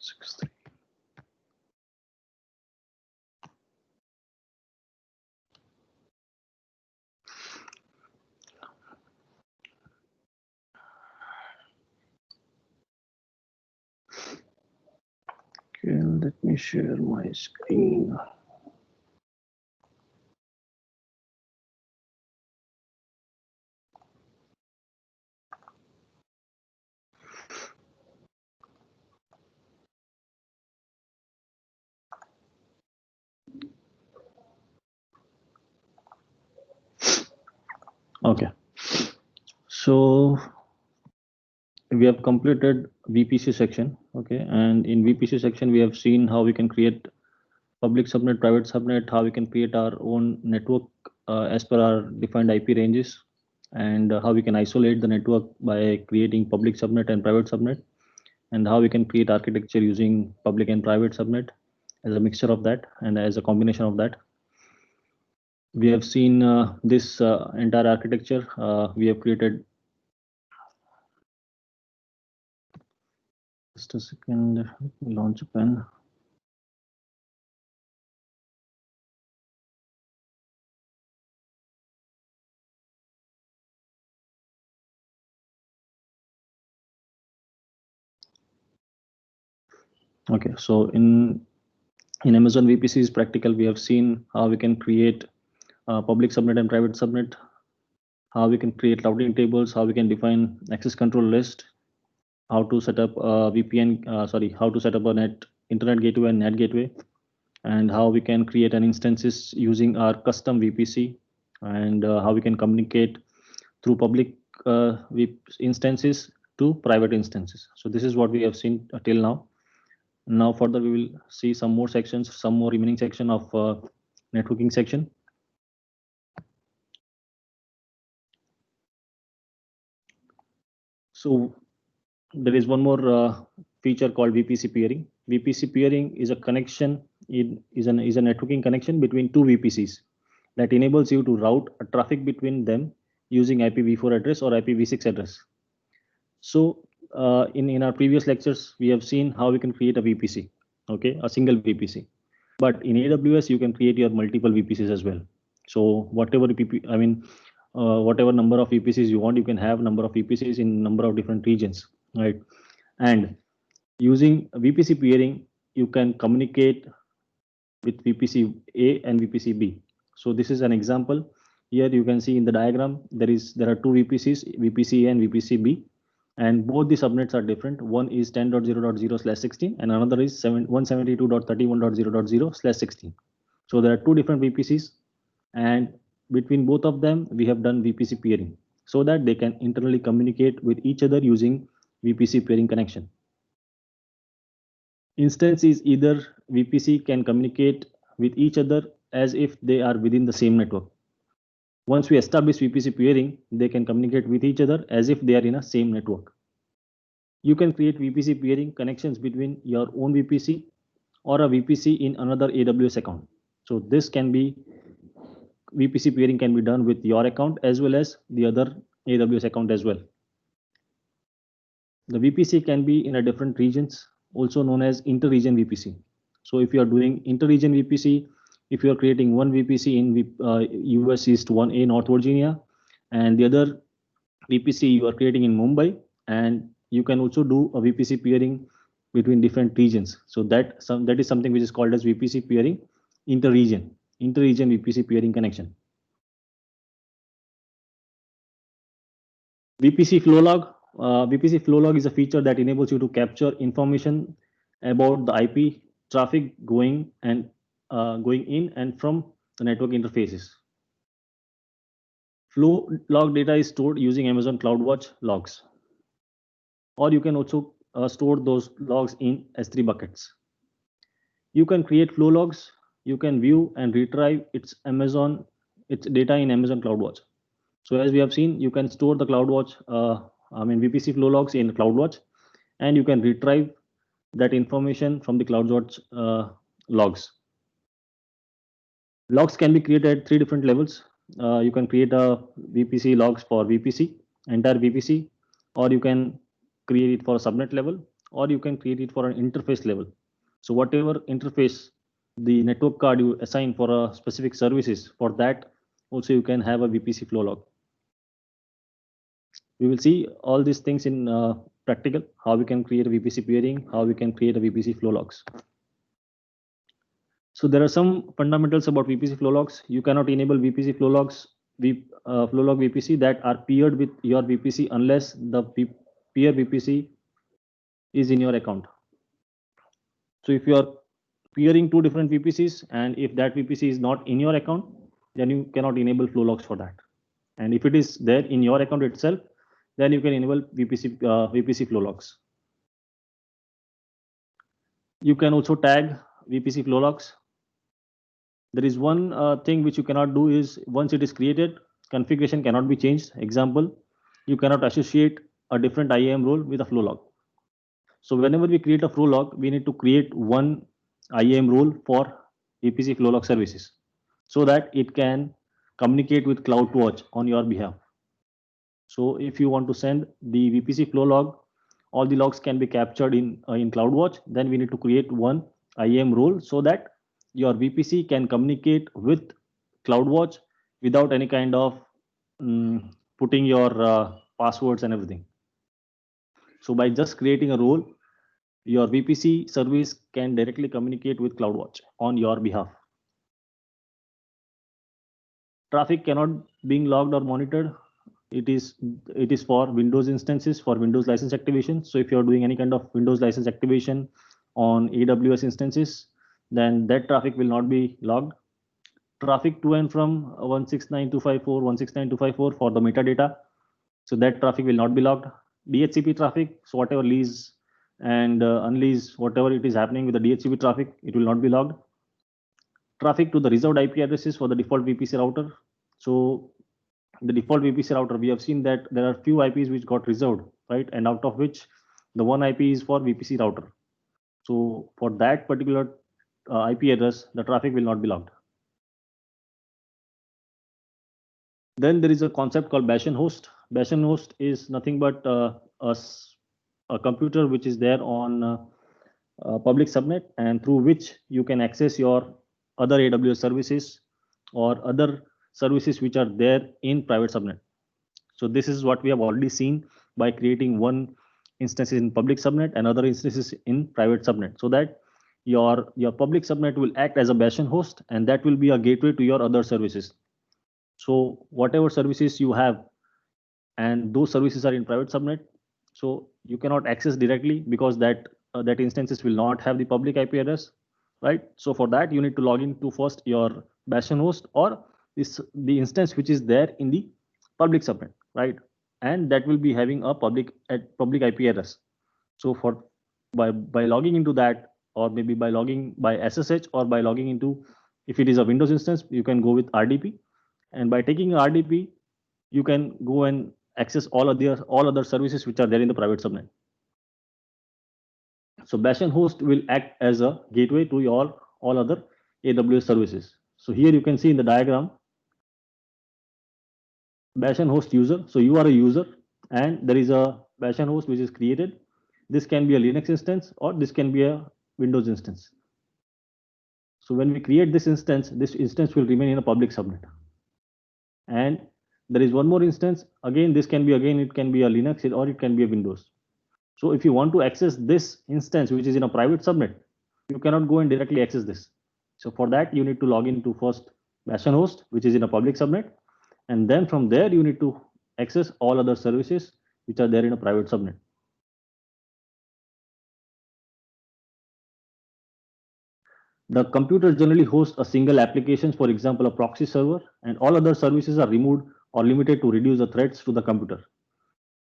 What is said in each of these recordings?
6.3. Okay, let me share my screen. Okay, so we have completed VPC section. Okay, and in VPC section we have seen how we can create public subnet, private subnet, how we can create our own network as per our defined IP ranges, and how we can isolate the network by creating public subnet and private subnet, and how we can create architecture using public and private subnet as a mixture of that and as a combination of that. We have seen this entire architecture. We have created. Just a second, let me launch a pen. Okay, so in Amazon VPC is practical. We have seen how we can create public subnet and private subnet, how we can create routing tables, how we can define access control list, how to set up a VPN, how to set up a internet gateway and NAT gateway, and how we can create an instances using our custom VPC, and how we can communicate through public instances to private instances. So this is what we have seen till now. Now further we will see some more sections, some more remaining section of networking section. So there is one more feature called VPC peering. VPC peering is a connection, is a networking connection between two VPCs that enables you to route a traffic between them using IPv4 address or IPv6 address. So in our previous lectures, we have seen how we can create a VPC, okay, a single VPC. But in AWS, you can create your multiple VPCs as well. So whatever whatever number of VPCs you want, you can have number of VPCs in number of different regions, right? And using VPC peering, you can communicate with VPC A and VPC B. So this is an example. Here you can see in the diagram, there are two VPCs, VPC A and VPC B, and both the subnets are different. One is 10.0.0/16 and another is 172.31.0.0/16. So there are two different VPCs, and between both of them, we have done VPC peering so that they can internally communicate with each other using VPC peering connection. Instance is either VPC can communicate with each other as if they are within the same network. Once we establish VPC peering, they can communicate with each other as if they are in a same network. You can create VPC peering connections between your own VPC or a VPC in another AWS account. So this can be, VPC peering can be done with your account as well as the other AWS account as well. The VPC can be in a different regions, also known as inter-region VPC. So if you are doing inter-region VPC, if you are creating one VPC in US East 1A North Virginia, and the other VPC you are creating in Mumbai, and you can also do a VPC peering between different regions. So that is something which is called as VPC peering inter-region VPC peering connection. VPC flow log. VPC flow log is a feature that enables you to capture information about the IP traffic going in and from the network interfaces. Flow log data is stored using Amazon CloudWatch logs, or you can also store those logs in S3 buckets. You can create flow logs. You can view and retrieve its data in Amazon CloudWatch. So as we have seen, you can store the CloudWatch, VPC flow logs in CloudWatch, and you can retrieve that information from the CloudWatch logs. Logs can be created at three different levels. You can create a VPC logs for VPC, entire VPC, or you can create it for subnet level, or you can create it for an interface level. So whatever interface the network card you assign for a specific services, for that also you can have a VPC flow log. We will see all these things in practical, how we can create a VPC peering, how we can create a VPC flow logs. So there are some fundamentals about VPC flow logs. You cannot enable VPC flow logs, flow log VPC that are paired with your VPC unless the peer VPC is in your account. So if you are peering two different VPCs and if that VPC is not in your account, then you cannot enable flow logs for that. And if it is there in your account itself, then you can enable VPC flow logs. You can also tag VPC flow logs. There is one thing which you cannot do is once it is created, configuration cannot be changed. Example, you cannot associate a different IAM role with a flow log. So whenever we create a flow log, we need to create one IAM role for VPC flow log services so that it can communicate with CloudWatch on your behalf. So if you want to send the VPC flow log, all the logs can be captured in CloudWatch. Then we need to create one IAM role so that your VPC can communicate with CloudWatch without any kind of putting your passwords and everything. So by just creating a role, your VPC service can directly communicate with CloudWatch on your behalf. Traffic cannot being logged or monitored. It is for Windows instances, for Windows license activation. So if you're doing any kind of Windows license activation on AWS instances, then that traffic will not be logged. Traffic to and from 169.254, 169.254 for the metadata. So that traffic will not be logged. DHCP traffic, so whatever lease and unlease, whatever it is happening with the DHCP traffic, it will not be logged. Traffic to the reserved IP addresses for the default VPC router. So the default VPC router, we have seen that there are few IPs which got reserved, right? And out of which the one IP is for VPC router. So for that particular IP address, the traffic will not be logged. Then there is a concept called Bastion host. Bastion host is nothing but a computer which is there on public subnet and through which you can access your other AWS services or other services which are there in private subnet. So this is what we have already seen by creating one instance in public subnet and other instances in private subnet, so that your public subnet will act as a Bastion host and that will be a gateway to your other services. So whatever services you have and those services are in private subnet, so you cannot access directly because that instances will not have the public IP address, right? So for that you need to log into first your Bastion host or the instance which is there in the public subnet, right? And that will be having a public IP address. So for by logging into that, or maybe by logging by SSH, or by logging into, if it is a Windows instance, you can go with RDP, and by taking RDP, you can go and access all other services which are there in the private subnet. So Bastion host will act as a gateway to your all other AWS services. So here you can see in the diagram, Bastion host user. So you are a user and there is a Bastion host which is created. This can be a Linux instance or this can be a Windows instance. So when we create this instance will remain in a public subnet. And there is one more instance. Again, it can be a Linux or it can be a Windows. So if you want to access this instance, which is in a private subnet, you cannot go and directly access this. So for that, you need to log into first Bastion host, which is in a public subnet. And then from there, you need to access all other services which are there in a private subnet. The computer generally hosts a single application, for example, a proxy server, and all other services are removed or limited to reduce the threats to the computer.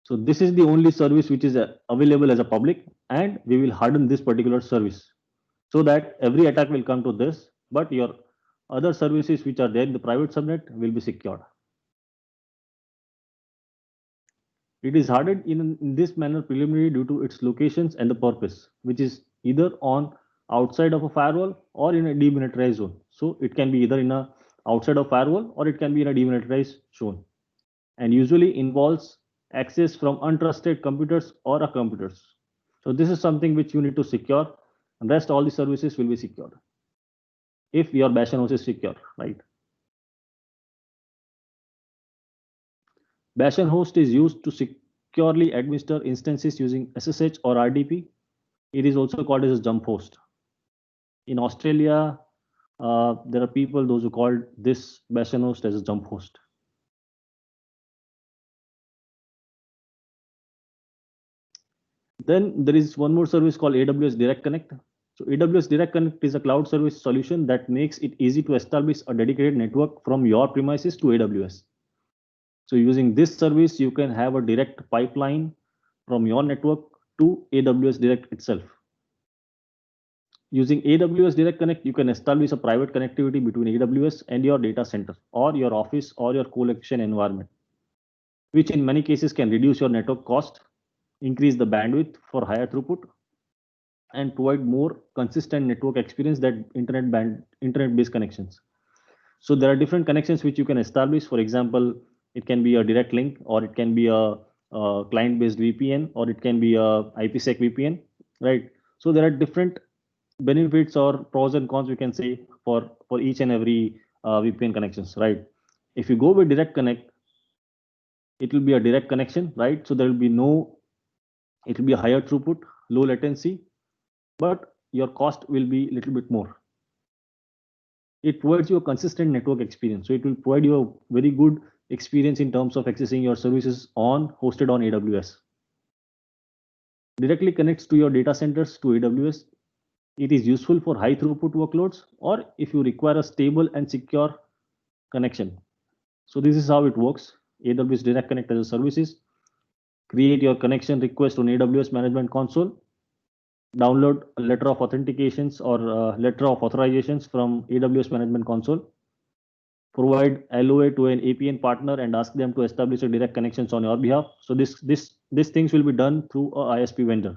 So this is the only service which is available as a public, and we will harden this particular service so that every attack will come to this, but your other services which are there in the private subnet will be secured. It is hardened in this manner preliminary due to its locations and the purpose, which is either on outside of a firewall or in a demilitarized zone. So it can be either in a outside of firewall or it can be in a demilitarized zone, and usually involves access from untrusted computers or computers. So this is something which you need to secure, and rest all the services will be secured if your Bastion host is secure, right? Bastion host is used to securely administer instances using SSH or RDP. It is also called as a jump host. In Australia, there are people those who called this Bastion host as a jump host. Then there is one more service called AWS Direct Connect. So AWS Direct Connect is a cloud service solution that makes it easy to establish a dedicated network from your premises to AWS. So using this service, you can have a direct pipeline from your network to AWS Direct itself. Using AWS Direct Connect, you can establish a private connectivity between AWS and your data center or your office or your co-location environment, which in many cases can reduce your network cost, increase the bandwidth for higher throughput, and provide more consistent network experience than internet-based connections. So there are different connections which you can establish. For example, it can be a direct link, or it can be a client-based VPN, or it can be a IPsec VPN, right? So there are different benefits or pros and cons we can say for each and every VPN connections, right? If you go with direct connect, it will be a direct connection, right? So there will be no, it will be a higher throughput, low latency, but your cost will be a little bit more. It provides you a consistent network experience. So it will provide you a very good experience in terms of accessing your services on hosted on AWS. Directly connects to your data centers to AWS. It is useful for high throughput workloads or if you require a stable and secure connection. So this is how it works. AWS Direct Connect as a services. Create your connection request on AWS Management Console. Download a letter of authentications or letter of authorizations from AWS Management Console. Provide LOA to an APN partner and ask them to establish a direct connections on your behalf. So these things will be done through a ISP vendor.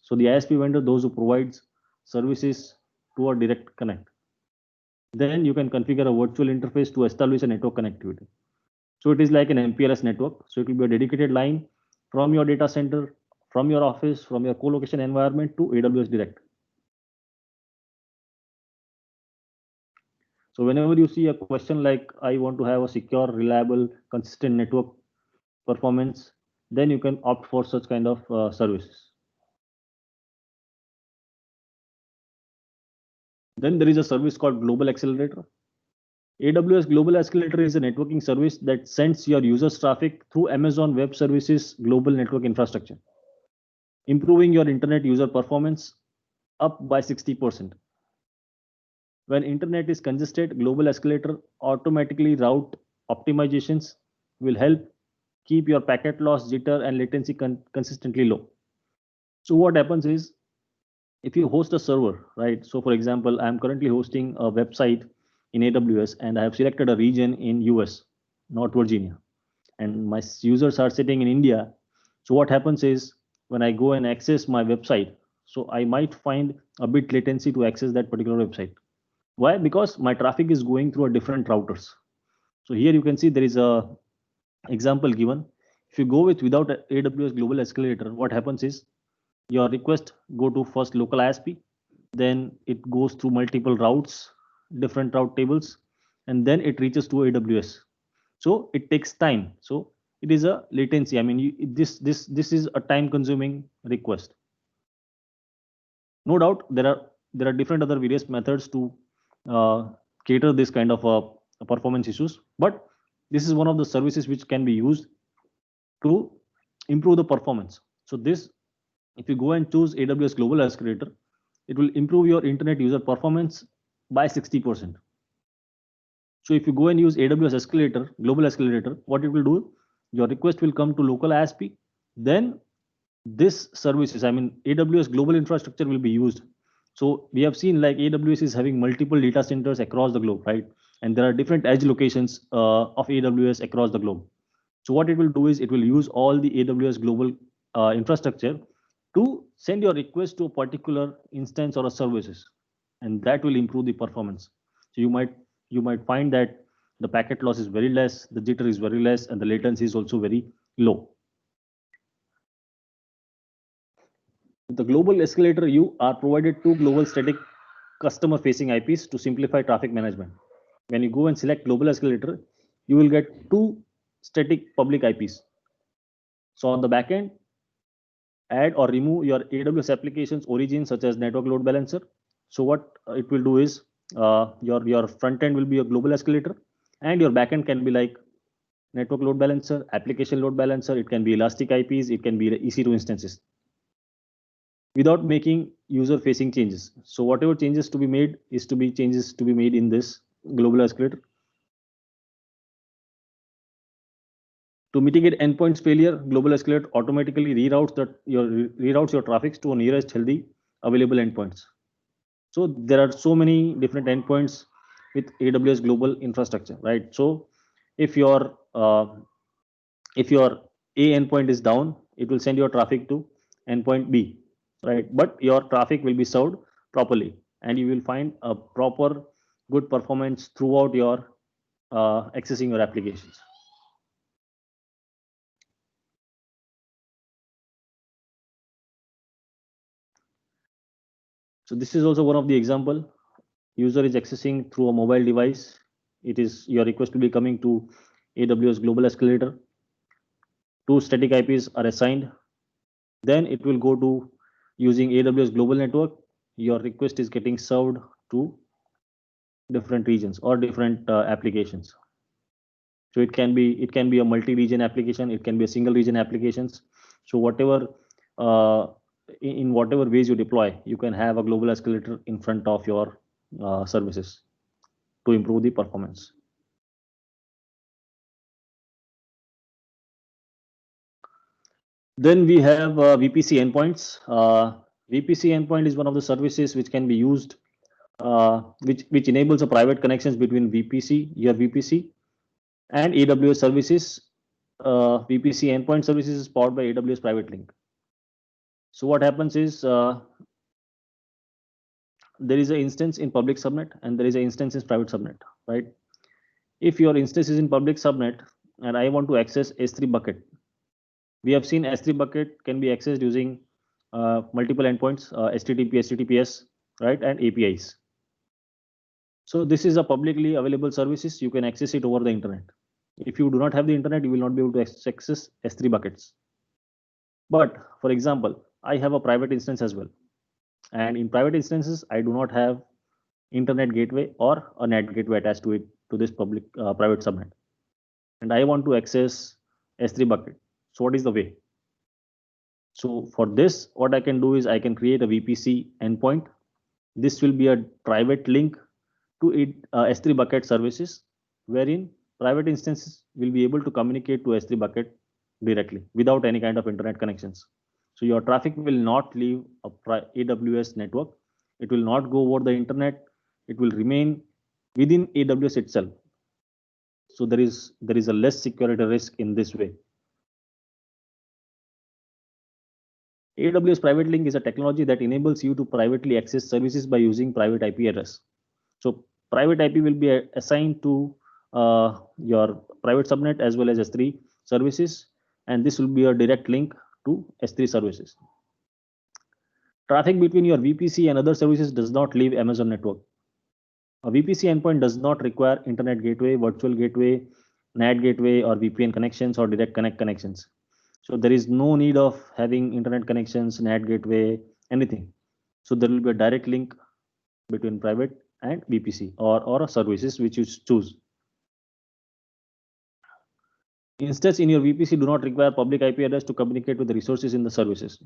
So the ISP vendor, those who provides services to a direct connect. Then you can configure a virtual interface to establish a network connectivity. So it is like an MPLS network. So it will be a dedicated line from your data center, from your office, from your co-location environment to AWS Direct. So whenever you see a question like, I want to have a secure, reliable, consistent network performance, then you can opt for such kind of services. Then there is a service called Global Accelerator. AWS Global Accelerator is a networking service that sends your users traffic through Amazon Web Services global network infrastructure, improving your internet user performance up by 60%. When internet is congested, Global Accelerator automatically route optimizations will help keep your packet loss, jitter, and latency consistently low. So what happens is, if you host a server, right? So for example, I'm currently hosting a website in AWS and I have selected a region in US, North Virginia, and my users are sitting in India. So what happens is when I go and access my website, so I might find a bit latency to access that particular website. Why? Because my traffic is going through a different routers. So here you can see there is a example given. If you go with without AWS Global Accelerator, what happens is your request go to first local ISP, then it goes through multiple routes, different route tables, and then it reaches to AWS. So it takes time. So it is a latency. I mean, this is a time-consuming request. No doubt there are different other various methods to cater this kind of performance issues, but this is one of the services which can be used to improve the performance. So this, if you go and choose AWS Global Accelerator, it will improve your internet user performance by 60%. So if you go and use AWS Escalator, Global Accelerator, what it will do, your request will come to local ISP. Then this services, I mean, AWS global infrastructure will be used. So we have seen like AWS is having multiple data centers across the globe, right? And there are different edge locations of AWS across the globe. So what it will do is it will use all the AWS global infrastructure to send your request to a particular instance or a services, and that will improve the performance. So you might find that the packet loss is very less, the jitter is very less, and the latency is also very low. With the global escalator, you are provided two global static customer facing IPs to simplify traffic management. When you go and select global escalator, you will get two static public IPs. So on the backend, add or remove your AWS applications origin such as network load balancer. So what it will do is your front end will be a global escalator, and your backend can be like network load balancer, application load balancer. It can be elastic IPs, it can be EC2 instances, without making user facing changes. So whatever changes to be made is to be changes to be made in this global escalator. To mitigate endpoints failure, global escalator automatically reroutes your traffic to nearest healthy available endpoints. So there are so many different endpoints with AWS global infrastructure, right? So if your A endpoint is down, it will send your traffic to endpoint B, right? But your traffic will be served properly, and you will find a proper good performance throughout your accessing your applications. So this is also one of the example. User is accessing through a mobile device. It is your request will be coming to AWS global escalator. Two static IPs are assigned. Then it will go to using AWS global network. Your request is getting served to different regions or different applications. So it can be a multi-region application. It can be a single region applications. So whatever in whatever ways you deploy, you can have a global escalator in front of your services to improve the performance. Then we have VPC endpoints. VPC endpoint is one of the services which can be used, which enables a private connections between your VPC, and AWS services. VPC endpoint services is powered by AWS Private Link. So what happens is there is an instance in public subnet and there is an instance in private subnet, right? If your instance is in public subnet and I want to access S3 bucket, we have seen S3 bucket can be accessed using multiple endpoints, HTTP, HTTPS, right, and APIs. So this is a publicly available services. You can access it over the internet. If you do not have the internet, you will not be able to access S3 buckets. But for example, I have a private instance as well. And in private instances, I do not have internet gateway or a NAT gateway attached to it to this public private subnet. And I want to access S3 bucket. So what is the way? So for this, what I can do is I can create a VPC endpoint. This will be a private link to it, S3 bucket services, wherein private instances will be able to communicate to S3 bucket directly without any kind of internet connections. So your traffic will not leave a AWS network. It will not go over the internet. It will remain within AWS itself. So there is a less security risk in this way. AWS Private Link is a technology that enables you to privately access services by using private IP address. So private IP will be assigned to your private subnet as well as S3 services, and this will be a direct link to S3 services. Traffic between your VPC and other services does not leave Amazon network. A VPC endpoint does not require internet gateway, virtual gateway, NAT gateway, or VPN connections or direct connect connections. So there is no need of having internet connections, NAT gateway, anything. So there will be a direct link between private and VPC or services which you choose. Instead, in your VPC do not require public IP address to communicate with the resources in the services.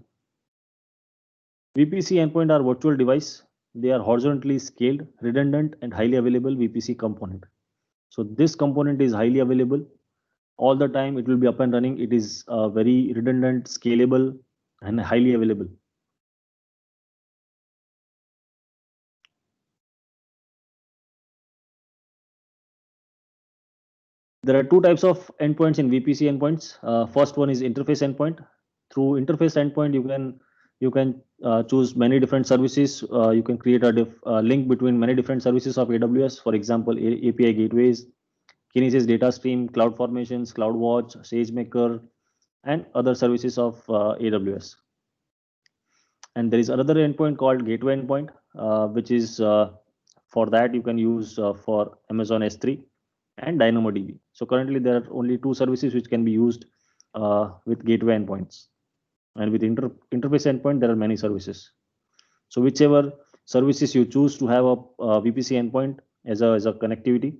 VPC endpoint are virtual device. They are horizontally scaled, redundant, and highly available VPC component. So this component is highly available all the time. It will be up and running. It is very redundant, scalable, and highly available. There are two types of endpoints in VPC endpoints. First one is interface endpoint. Through interface endpoint, you can choose many different services. You can create a link between many different services of AWS. For example, API gateways, Kinesis data stream, Cloud Formations, CloudWatch, SageMaker, and other services of AWS. And there is another endpoint called gateway endpoint, which is for that you can use for Amazon S3 and DynamoDB. So currently there are only two services which can be used with gateway endpoints. And with interface endpoint, there are many services. So whichever services you choose to have a VPC endpoint as a connectivity,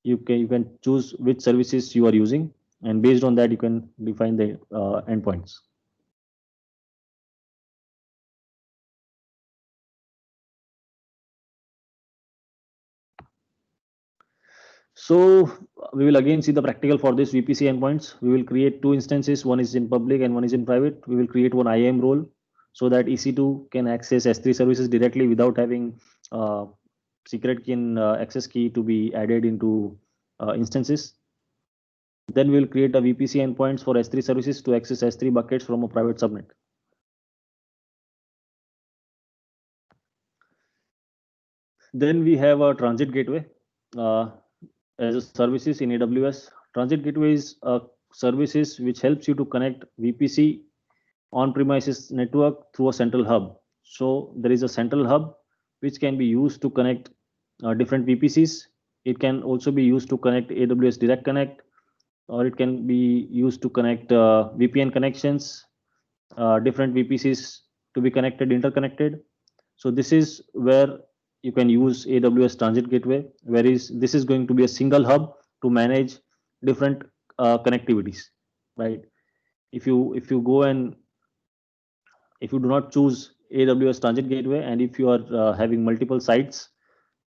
you can choose which services you are using, and based on that you can define the endpoints. So we will again see the practical for this VPC endpoints. We will create two instances. One is in public and one is in private. We will create one IAM role so that EC2 can access S3 services directly without having secret key and access key to be added into instances. Then we will create a VPC endpoints for S3 services to access S3 buckets from a private subnet. Then we have a transit gateway as a services in AWS. Transit gateway is a services which helps you to connect VPC on-premises network through a central hub. So there is a central hub which can be used to connect different VPCs. It can also be used to connect AWS Direct Connect, or it can be used to connect VPN connections, different VPCs to be connected, interconnected. So this is where you can use AWS Transit Gateway, whereas this is going to be a single hub to manage different connectivities, right? If you go and if you do not choose AWS Transit Gateway, and if you are having multiple sites,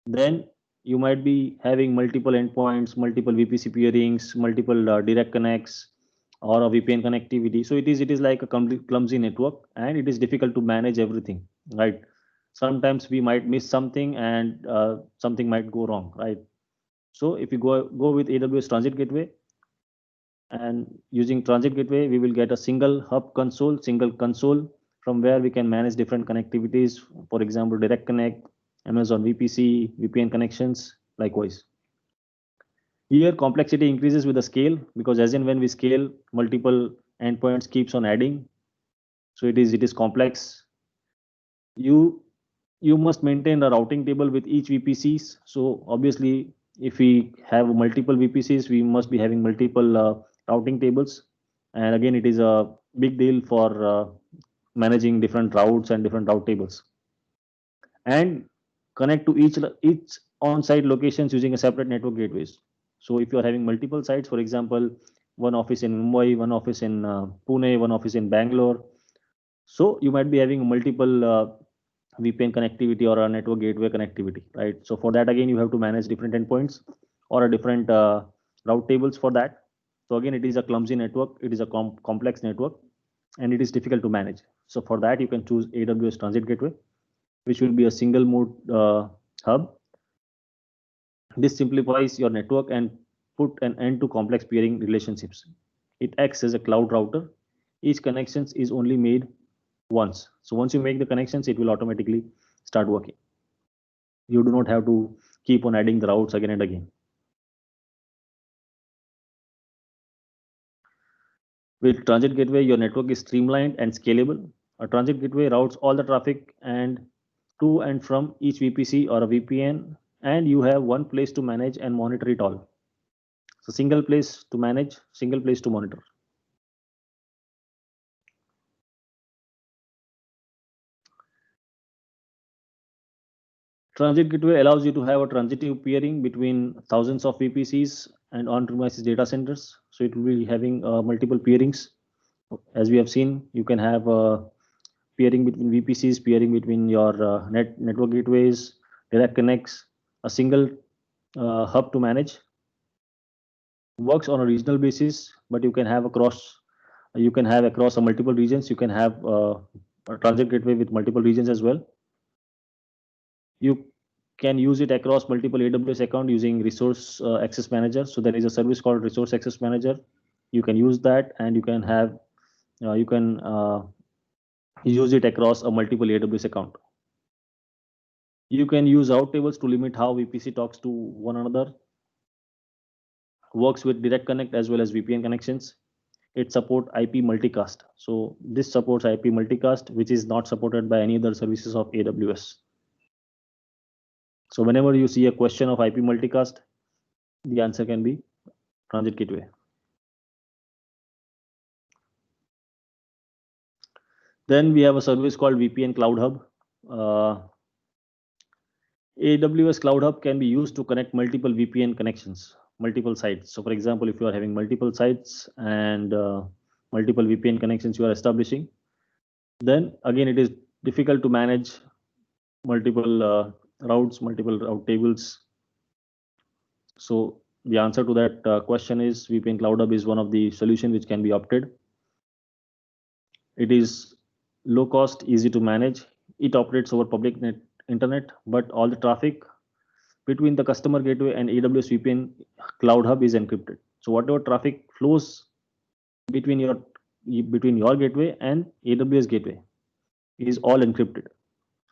then you might be having multiple endpoints, multiple VPC peerings, multiple direct connects, or a VPN connectivity. So it is like a clumsy network, and it is difficult to manage everything, right? Sometimes we might miss something, and something might go wrong, right? So if you go with AWS Transit Gateway, and using Transit Gateway, we will get a single hub console, single console from where we can manage different connectivities. For example, Direct Connect, Amazon VPC, VPN connections, likewise. Here, complexity increases with the scale, because as and when we scale, multiple endpoints keeps on adding. So it is complex. You must maintain a routing table with each VPCs. So obviously, if we have multiple VPCs, we must be having multiple routing tables. And again, it is a big deal for managing different routes and different route tables. And connect to each on-site locations using a separate network gateways. So if you are having multiple sites, for example, one office in Mumbai, one office in Pune, one office in Bangalore, so you might be having multiple VPN connectivity or a network gateway connectivity, right? So for that, again, you have to manage different endpoints or a different route tables for that. So again, it is a clumsy network. It is a complex network, and it is difficult to manage. So for that, you can choose AWS Transit Gateway, which will be a single mode hub. This simplifies your network and put an end to complex peering relationships. It acts as a cloud router. Each connection is only made once. So once you make the connections, it will automatically start working. You do not have to keep on adding the routes again and again. With Transit Gateway, your network is streamlined and scalable. A Transit Gateway routes all the traffic and to and from each VPC or a VPN, and you have one place to manage and monitor it all. So single place to manage, single place to monitor. Transit Gateway allows you to have a transitive peering between thousands of VPCs and on-premises data centers. So it will be having multiple peerings. As we have seen, you can have peering between VPCs, peering between your network gateways, direct connects, a single hub to manage. Works on a regional basis, but you can have across multiple regions. You can have a transit gateway with multiple regions as well. You can use it across multiple AWS account using Resource Access Manager. So there is a service called Resource Access Manager. You can use that, and you can have you can use it across a multiple AWS account. You can use route tables to limit how VPC talks to one another. Works with direct connect as well as VPN connections. it support IP multicast. So this supports IP multicast, which is not supported by any other services of AWS. So whenever you see a question of IP multicast, the answer can be Transit Gateway. Then we have a service called VPN Cloud Hub. AWS Cloud Hub can be used to connect multiple VPN connections, multiple sites. So for example, if you are having multiple sites and multiple VPN connections you are establishing, then again it is difficult to manage multiple routes, multiple route tables. So the answer to that question is VPN Cloud Hub is one of the solution which can be opted. It is low cost, easy to manage. It operates over public internet, but all the traffic between the customer gateway and AWS VPN Cloud Hub is encrypted. So whatever traffic flows between your gateway and AWS gateway is all encrypted.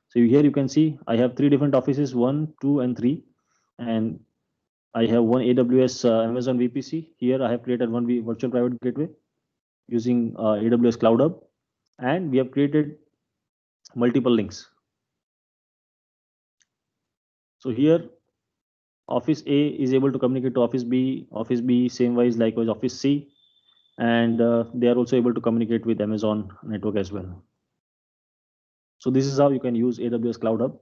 So here you can see I have 3 different offices, 1, 2, and 3, and I have one AWS Amazon VPC. Here I have created one virtual private gateway using AWS Cloud Hub, and we have created multiple links. So here Office A is able to communicate to Office B same wise, likewise Office C, and they are also able to communicate with Amazon network as well. So this is how you can use AWS Cloud Hub.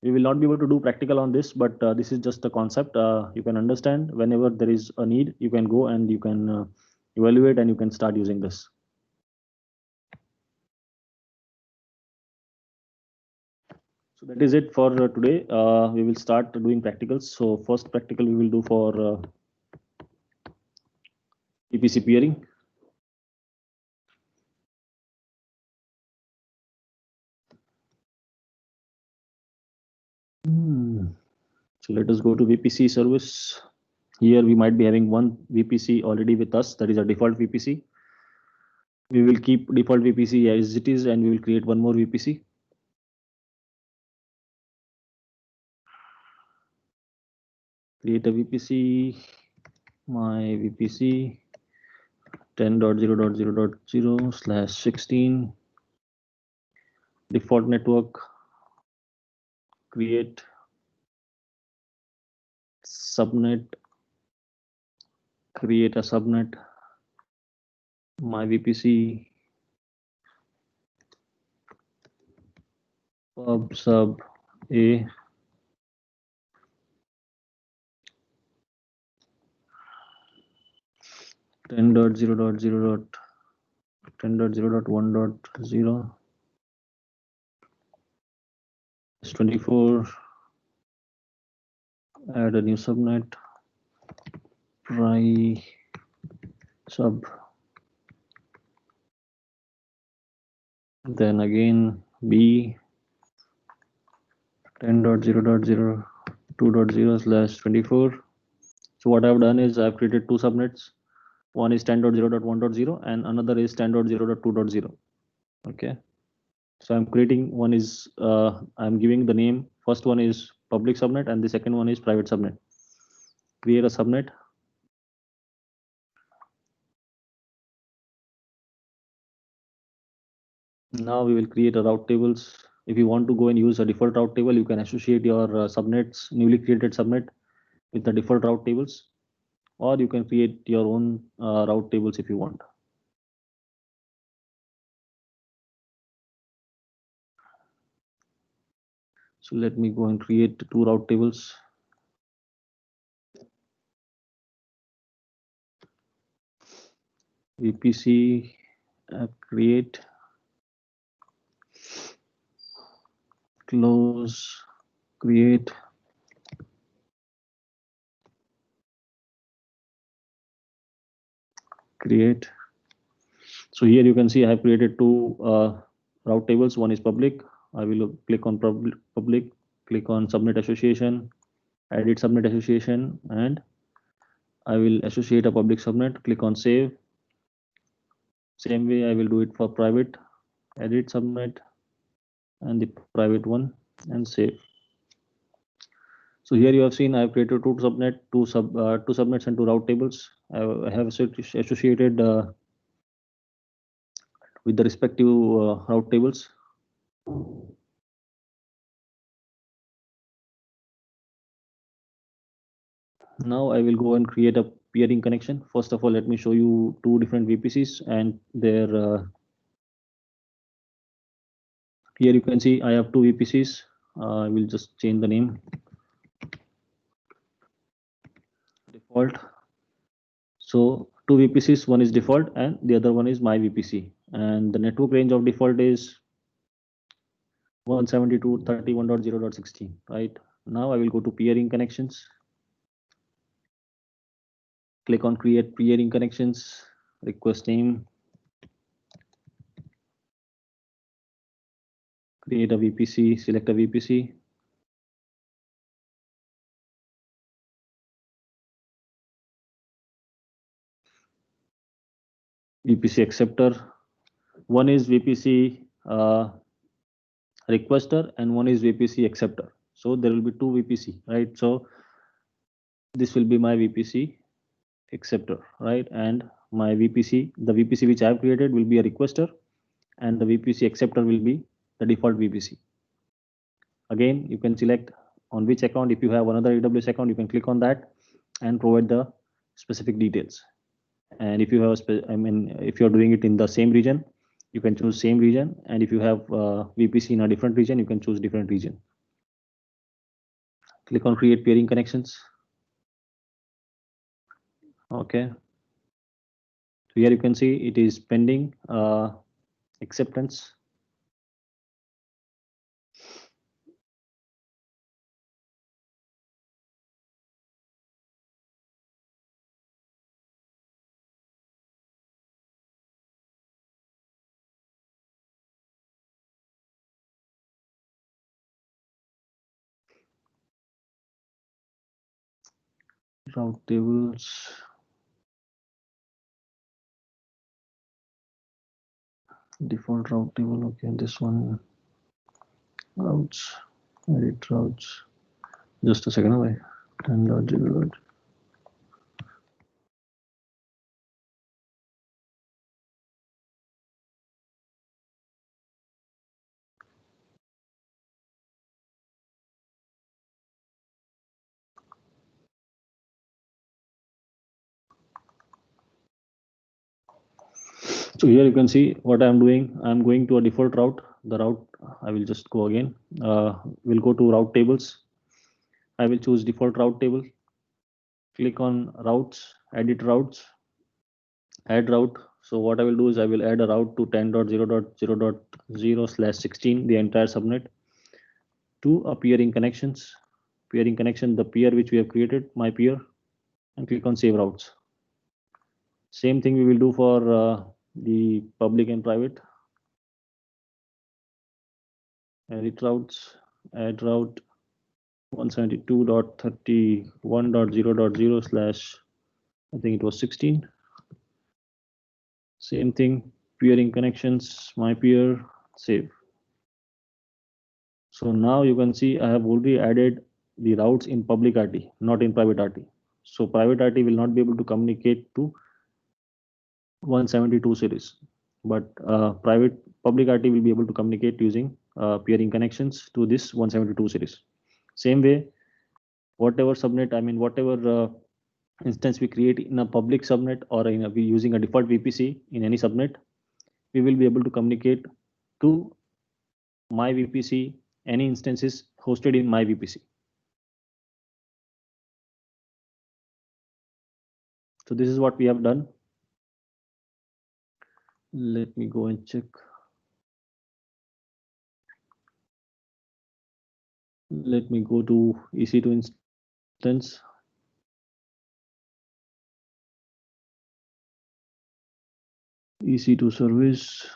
We will not be able to do practical on this, but this is just a concept. You can understand whenever there is a need, you can go and you can evaluate and you can start using this. So that is it for today. We will start doing practicals. So first practical we will do for VPC peering. So let us go to VPC service. Here we might be having one VPC already with us, that is a default VPC. We will keep default VPC as it is and we will create one more VPC. Create a VPC, my VPC 10.0.0.0/16 default network, create subnet, create a subnet, my VPC pub sub a ten dot zero dot zero dot 10.0.1.0 24, add a new subnet, try sub, then again B 10.0.0.2.0/24. So what I've done is I've created 2 subnets. One is 10.0.1.0 and another is 10.0.2.0. Okay. So I'm creating one is I'm giving the name. First one is public subnet and the second one is private subnet. Create a subnet. Now we will create a route tables. If you want to go and use a default route table, you can associate your subnets, newly created subnet with the default route tables, or you can create your own route tables if you want. So let me go and create 2 route tables. VPC create, close, create, create. So here you can see I have created 2 route tables. One is public. I will click on public, click on subnet association, edit subnet association, and I will associate a public subnet. Click on save. Same way I will do it for private, edit subnet and the private one and save. So here you have seen I have created 2 subnets and 2 route tables. I have associated with the respective route tables. Now I will go and create a peering connection. First of all, let me show you two different VPCs and their here you can see I have two VPCs. I will just change the name. Default. So two VPCs, one is default and the other one is my VPC. And the network range of default is 172.31.0.16, right? Now I will go to peering connections. Click on create peering connections, request name, create a VPC, select a VPC. VPC acceptor. One is VPC requester and one is VPC acceptor. So there will be two VPC, right? So this will be my VPC acceptor, right? And my VPC, the VPC which I have created will be a requester, and the VPC acceptor will be the default VPC. Again, you can select on which account. If you have another AWS account, you can click on that and provide the specific details. And if you have, if you're doing it in the same region, you can choose same region. And if you have VPC in a different region, you can choose different region. Click on create peering connections. Okay. So here you can see it is pending acceptance. Route tables. Default route table. Okay, this one. Routes. Edit routes. Just a second away. 10.0. So here you can see what I'm doing. I'm going to a default route. The route, I will just go again. We'll go to route tables. I will choose default route table. Click on routes, edit routes, add route. So what I will do is I will add a route to 10.0.0.0/16, the entire subnet, to a peering connections. Peering connection, the peer which we have created, my peer, and click on save routes. Same thing we will do for the public and private. Edit routes, add route 172.31.0.0/ I think it was 16. Same thing, peering connections, my peer, save. So now you can see I have already added the routes in public RT, not in private RT. So private RT will not be able to communicate to 172 series, but public RT will be able to communicate using peering connections to this 172 series. Same way, whatever subnet, whatever instance we create in a public subnet or using a default VPC in any subnet, we will be able to communicate to my VPC, any instances hosted in my VPC. So this is what we have done. Let me go and check. Let me go to EC2 instance. EC2 service.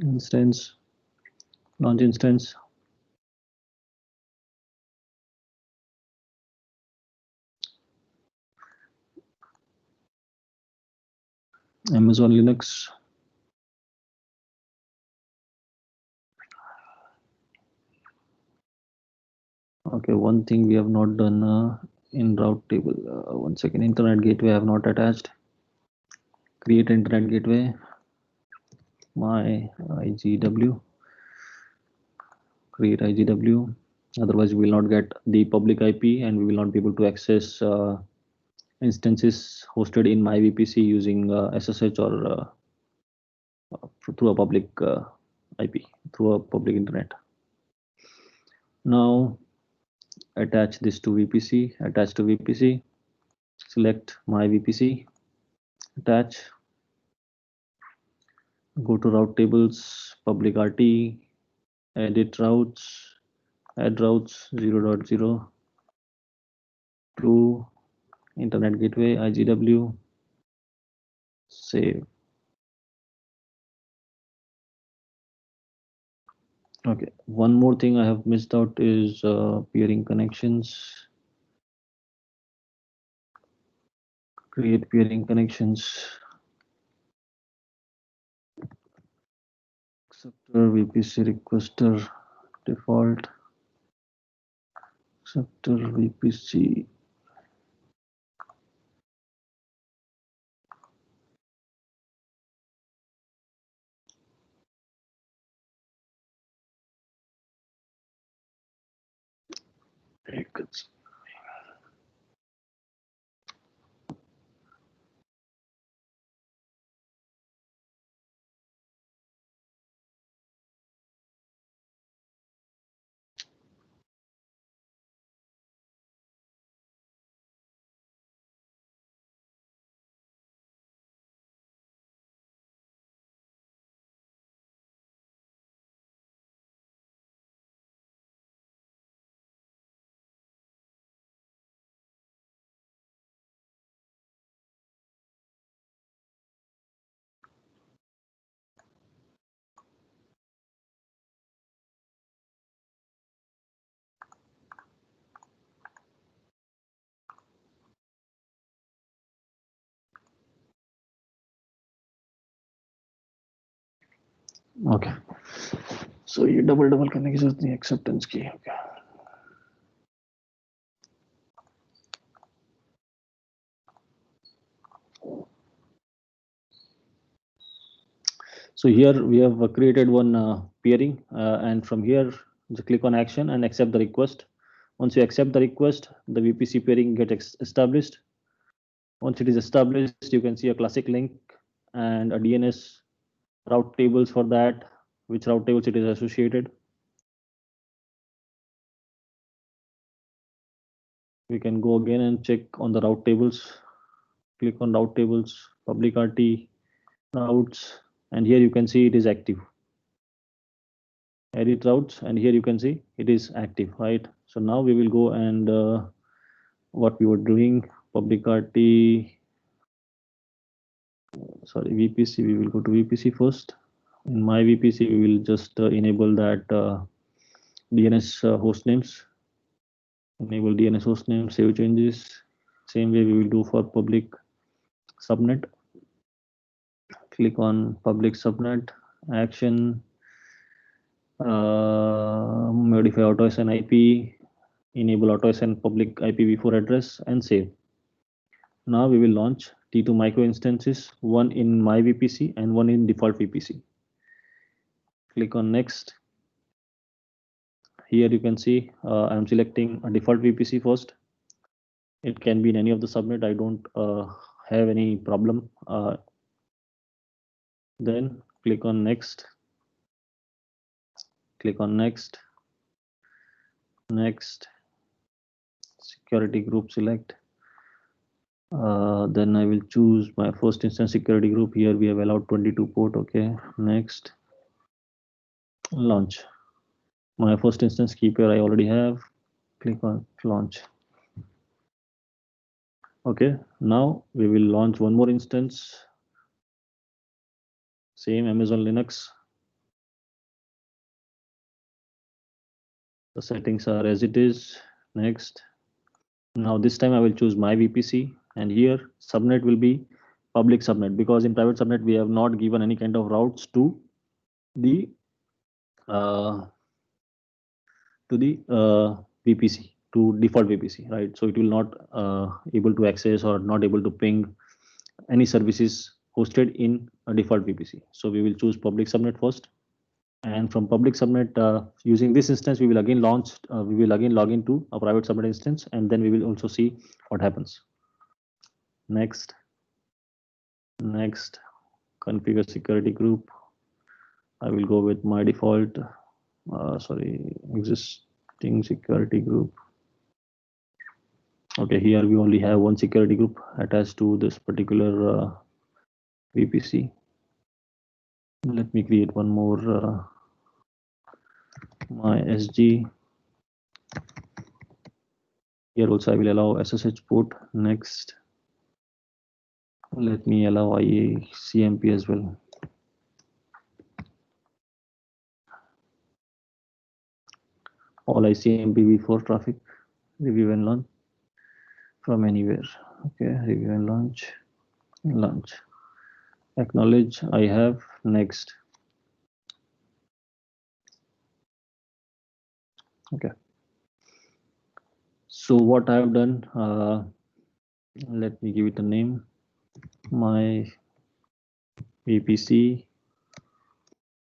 Instance, launch instance. Amazon Linux. Okay, one thing we have not done in route table. One second, internet gateway I have not attached. Create internet gateway, my IGW, create IGW. Otherwise, we will not get the public IP and we will not be able to access instances hosted in my VPC using SSH or through a public IP, through a public internet. Now attach this to VPC, attach to VPC, select my VPC, attach, go to route tables, public RT, edit routes, add routes 0.0 to internet gateway IGW, save. Okay, one more thing I have missed out is peering connections. Create peering connections. Acceptor VPC requester default. Acceptor VPC. Okay, so ये double करने की जरूरत नहीं acceptance की. Okay. So here we have created one peering, and from here just click on action and accept the request. Once you accept the request, the VPC peering gets established. Once it is established, you can see a classic link and a DNS route tables for that, which route tables it is associated. We can go again and check on the route tables. Click on route tables, public RT, routes, and here you can see it is active. Edit routes, and here you can see it is active, right? So now we will go and what we were doing, public RT, sorry, VPC, we will go to VPC first. In my VPC, we will just enable that DNS host names. Enable DNS host name, save changes. Same way we will do for public subnet. Click on public subnet, action, modify AutoSN IP, enable AutoSN public IPv4 address, and save. Now we will launch T2 micro instances, one in my VPC and one in default VPC. Click on next. Here you can see I'm selecting a default VPC first. It can be in any of the subnet. I don't have any problem. Then click on next. Click on next. Next. Security group select. Then I will choose my first instance security group. Here we have allowed 22 port. Okay. Next. Launch. My first instance key pair I already have. Click on launch. Okay. Now we will launch one more instance. Same Amazon Linux. The settings are as it is. Next. Now this time I will choose my VPC, and here subnet will be public subnet, because in private subnet we have not given any kind of routes to the VPC to default VPC, right? So it will not able to access or not able to ping any services hosted in a default VPC. So we will choose public subnet first, and from public subnet, using this instance, we will again log into a private subnet instance, and then we will also see what happens. Next, configure security group. I will go with my default, existing security group. Okay, here we only have one security group attached to this particular VPC. Let me create one more my SG. Here also I will allow SSH port. Next, let me allow ICMP as well. All ICMP v4 traffic, review and launch from anywhere. Okay, review and launch. Acknowledge, I have. Next. Okay. So what I have done, let me give it a name. My VPC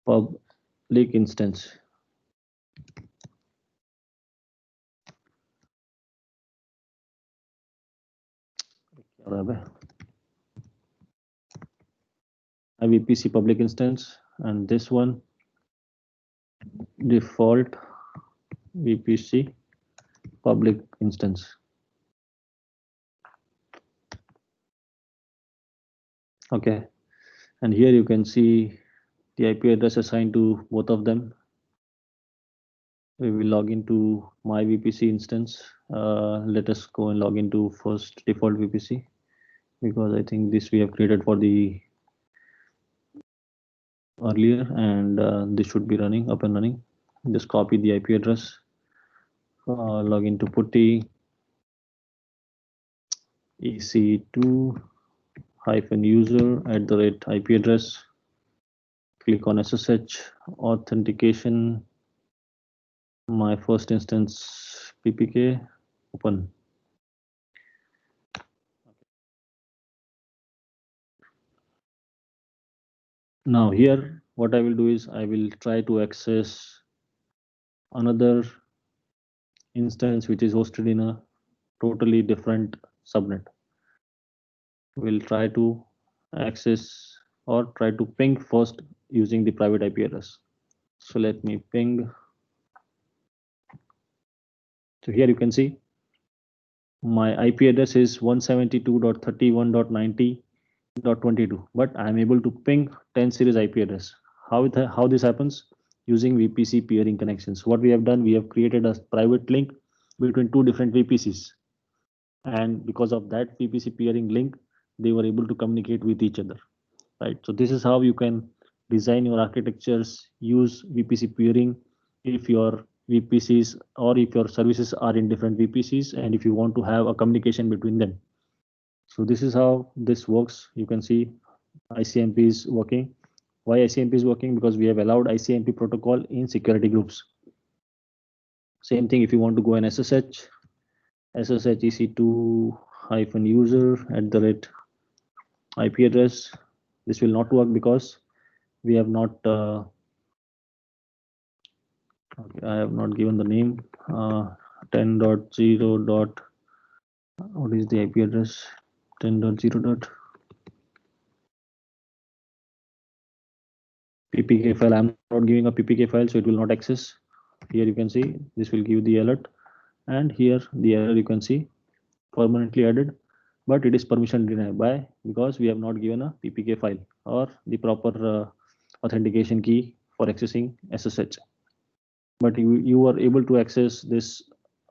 public instance. A VPC public instance, and this one default VPC public instance. Okay, and here you can see the IP address assigned to both of them. We will log into my VPC instance. Let us go and log into first default VPC, because I think this we have created for the earlier, and this should be running up and running. Just copy the IP address, log into putty EC2 -user @ IP address, click on SSH authentication, my first instance PPK, open. Now here what I will do is I will try to access another instance which is hosted in a totally different subnet. We'll try to access or try to ping first using the private IP address. So let me ping. So here you can see my IP address is 172.31.90.22, but I'm able to ping 10 series IP address. How this happens? Using VPC peering connections. What we have done, we have created a private link between two different VPCs, and because of that VPC peering link, they were able to communicate with each other, right? So this is how you can design your architectures, use VPC peering if your VPCs or if your services are in different VPCs, and if you want to have a communication between them. So this is how this works. You can see ICMP is working. Why ICMP is working? Because we have allowed ICMP protocol in security groups. Same thing if you want to go and SSH EC2 -user @ IP address. This will not work because we have not okay, I have not given the name 10.0. What is the IP address? 10.0. PPK file. I'm not giving a PPK file, so it will not access. Here you can see this will give the alert, and here the error you can see permanently added, but it is permission denied. By because we have not given a PPK file or the proper authentication key for accessing SSH. But you are able to access this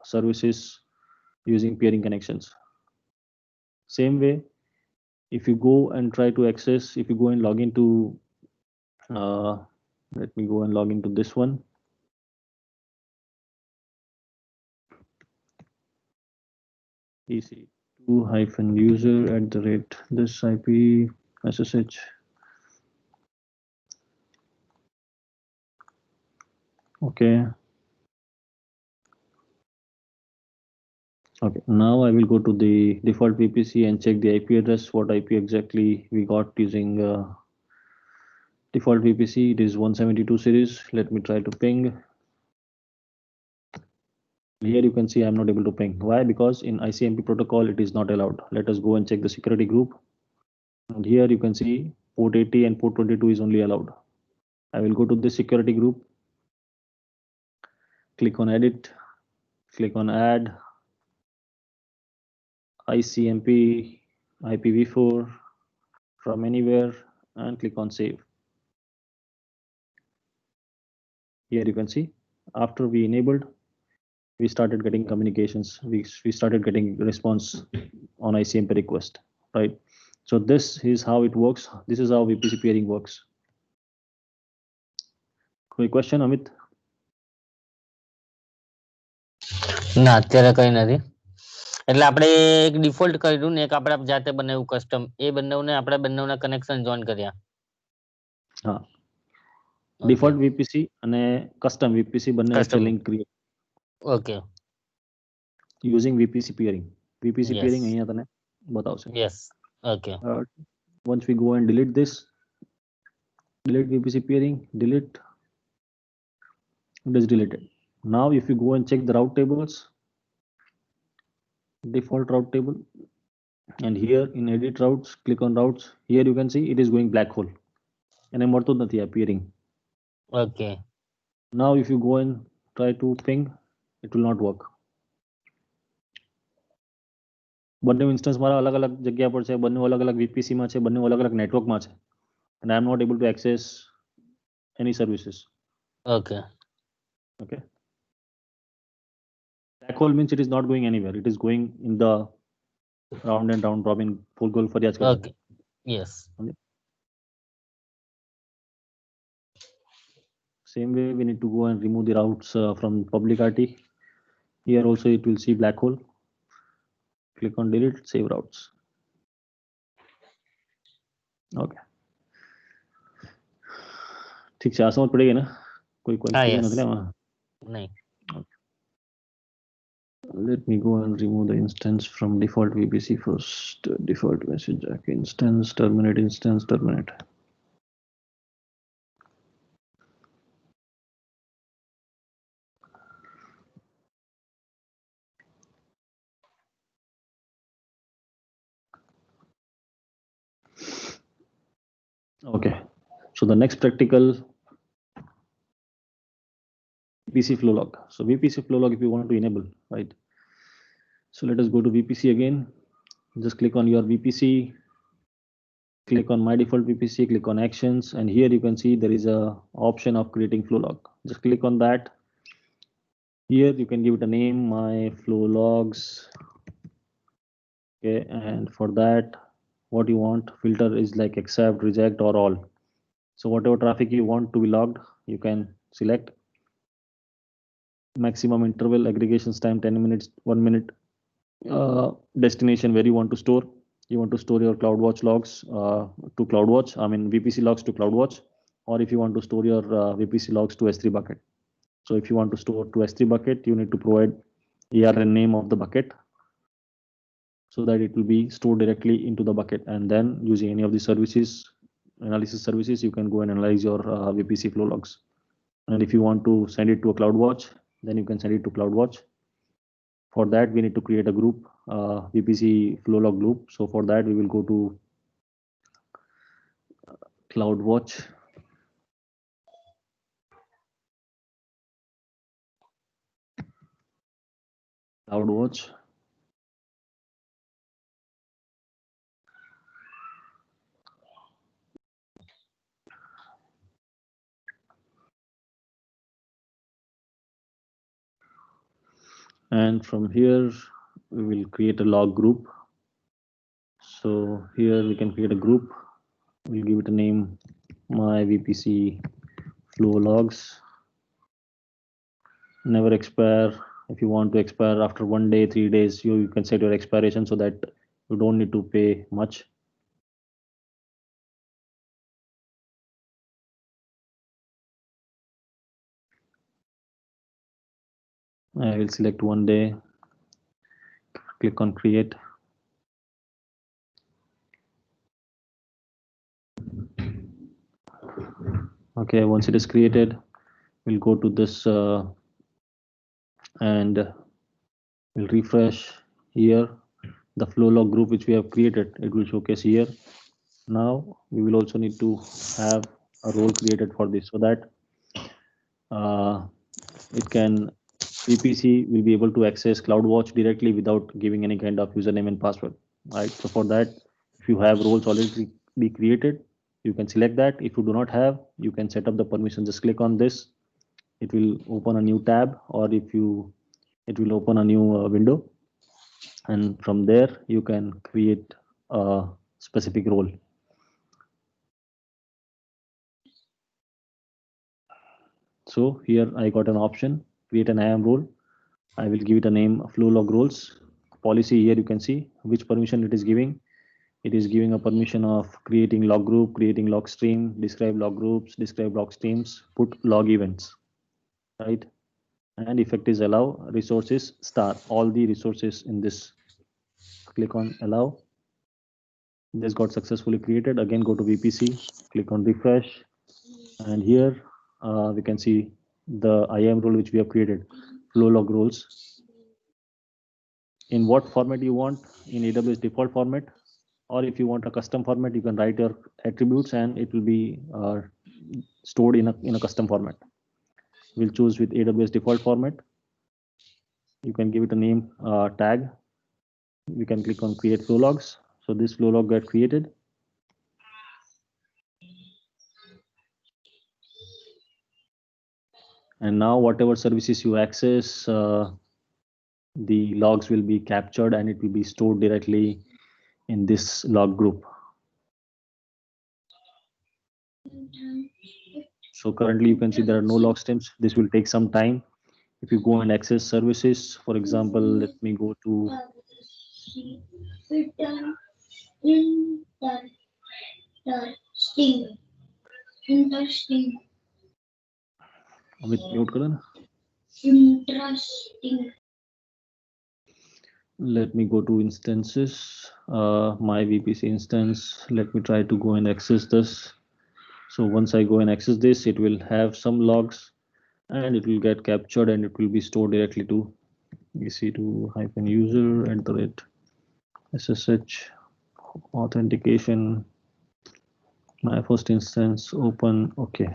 services using peering connections. Same way, if you go and try to access, if you go and log into let me go and log into this one. EC2-user @ this IP SSH. Okay. Okay, now I will go to the default VPC and check the IP address, what IP exactly we got using default VPC. It is 172 series. Let me try to ping. Here you can see I'm not able to ping. Why? Because in ICMP protocol it is not allowed. Let us go and check the security group. And here you can see port 80 and port 22 is only allowed. I will go to the security group, click on edit, click on add, ICMP IPv4 from anywhere, and click on save. Here you can see after we enabled, we started getting communications. We started getting response on ICMP request, right? So this is how it works. This is how VPC peering works. કોઈ question, Amit? ના અત્યારે કઈ નથી. એટલે આપણે એક default કર્યું ને એક આપણે જાતે બનાવ્યું કસ્ટમ, એ બંનેને આપણે બંનેના કનેક્શન જોઈન કર્યા. હા, ડિફોલ્ટ VPC અને કસ્ટમ VPC બંને વચ્ચે link create. Okay, using VPC peering. VPC peering અહીંયા તને બતાવશે. Yes, okay. Once we go and delete this, delete VPC peering, delete, it is deleted. Now if you go and check the route tables, default route table, and here in edit routes, click on routes. Here you can see it is going black hole. And I'm not appearing. Okay. Now if you go and try to ping, it will not work. બંને instance મારા અલગ અલગ જગ્યા પર છે, બંને અલગ અલગ VPC માં છે, બંને અલગ અલગ નેટવર્કમાં છે, and I am not able to access any services. Okay. Okay. Black hole means it is not going anywhere. It is going in the round and round robin full goal for the. Okay. Yes. Same way we need to go and remove the routes from public RT. Here also it will see black hole. Click on delete, save routes. Okay. ठीक છે, આ સમજ પડી ગઈ ને? કોઈ question નથી ને? નહીં. Let me go and remove the instance from default VPC first. Default message jack instance, terminate instance, terminate. Okay, so the next practical, VPC flow log. So VPC flow log if you want to enable, right? So let us go to VPC again. Just click on your VPC, click on my default VPC, click on actions, and here you can see there is a option of creating flow log. Just click on that. Here you can give it a name, my flow logs. Okay, and for that, what you want filter is like accept, reject, or all. So whatever traffic you want to be logged, you can select. Maximum interval, aggregations time 10 minutes, 1 minute. Destination where you want to store. You want to store your CloudWatch logs to CloudWatch. I mean VPC logs to CloudWatch, or if you want to store your VPC logs to S3 bucket. So if you want to store to S3 bucket, you need to provide ARN name of the bucket, so that it will be stored directly into the bucket, and then using any of the services, analysis services, you can go and analyze your VPC flow logs. And if you want to send it to a CloudWatch, then you can send it to CloudWatch. For that, we need to create a group, VPC flow log group. So for that, we will go to CloudWatch. CloudWatch. And from here, we will create a log group. So here we can create a group. We'll give it a name, my VPC flow logs. Never expire. If you want to expire after 1 day, 3 days, you can set your expiration so that you don't need to pay much. I will select 1 day, click on create. Okay, once it is created, we'll go to this and we'll refresh here. The flow log group which we have created, it will showcase here. Now we will also need to have a role created for this, so that it can VPC will be able to access CloudWatch directly without giving any kind of username and password, right? So for that, if you have roles already be created, you can select that. If you do not have, you can set up the permission. Just click on this. It will open a new tab, or if you, it will open a new window, and from there you can create a specific role. So here I got an option, create an IAM role. I will give it a name, flow log roles. Policy, here you can see which permission it is giving. It is giving a permission of creating log group, creating log stream, describe log groups, describe log streams, put log events, right? And effect is allow resources star, all the resources in this. Click on allow. This got successfully created. Again, go to VPC, click on refresh, and here we can see the IAM role which we have created, flow log roles. In what format you want, in AWS default format, or if you want a custom format, you can write your attributes and it will be stored in a custom format. We'll choose with AWS default format. You can give it a name tag. We can click on create flow logs. So this flow log got created. And now whatever services you access, the logs will be captured and it will be stored directly in this log group. So currently you can see there are no log streams. This will take some time. If you go and access services, for example, let me go to Amit, mute करो ना. Interesting. Let me go to instances, my VPC instance. Let me try to go and access this. So once I go and access this, it will have some logs and it will get captured and it will be stored directly to EC2 -user @SSH authentication. My first instance open. Okay.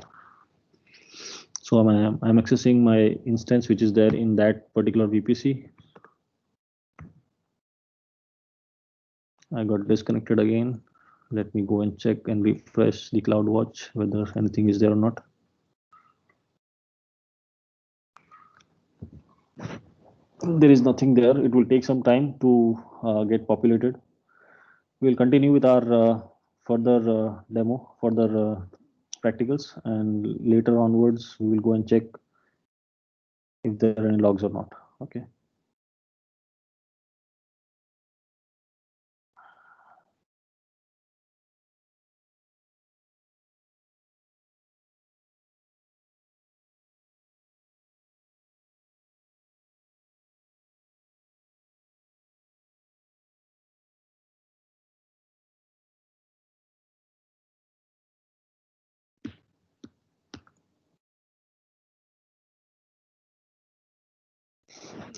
So I'm accessing my instance which is there in that particular VPC. I got disconnected again. Let me go and check and refresh the CloudWatch whether anything is there or not. There is nothing there. It will take some time to get populated. We'll continue with our further demo, further practicals, and later onwards we will go and check if there are any logs or not. Okay.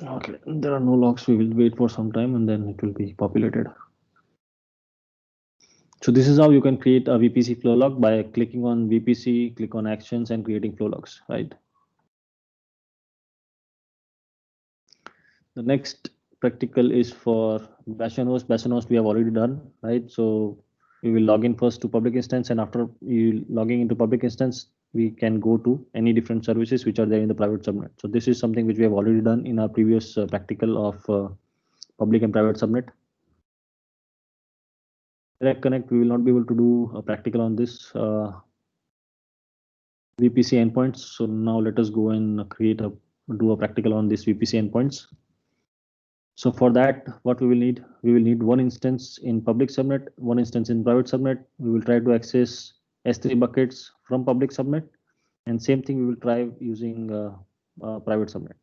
Okay, there are no logs. We will wait for some time and then it will be populated. So this is how you can create a VPC flow log by clicking on VPC, click on actions and creating flow logs, right? The next practical is for Bastion host. Bastion host we have already done, right? So we will log in first to public instance, and after you logging into public instance, we can go to any different services which are there in the private subnet. So this is something which we have already done in our previous practical of public and private subnet. Direct connect, we will not be able to do a practical on this VPC endpoints. So now let us go and do a practical on this VPC endpoints. So for that, what we will need one instance in public subnet, one instance in private subnet. We will try to access S3 buckets from public subnet, and same thing we will try using private subnet.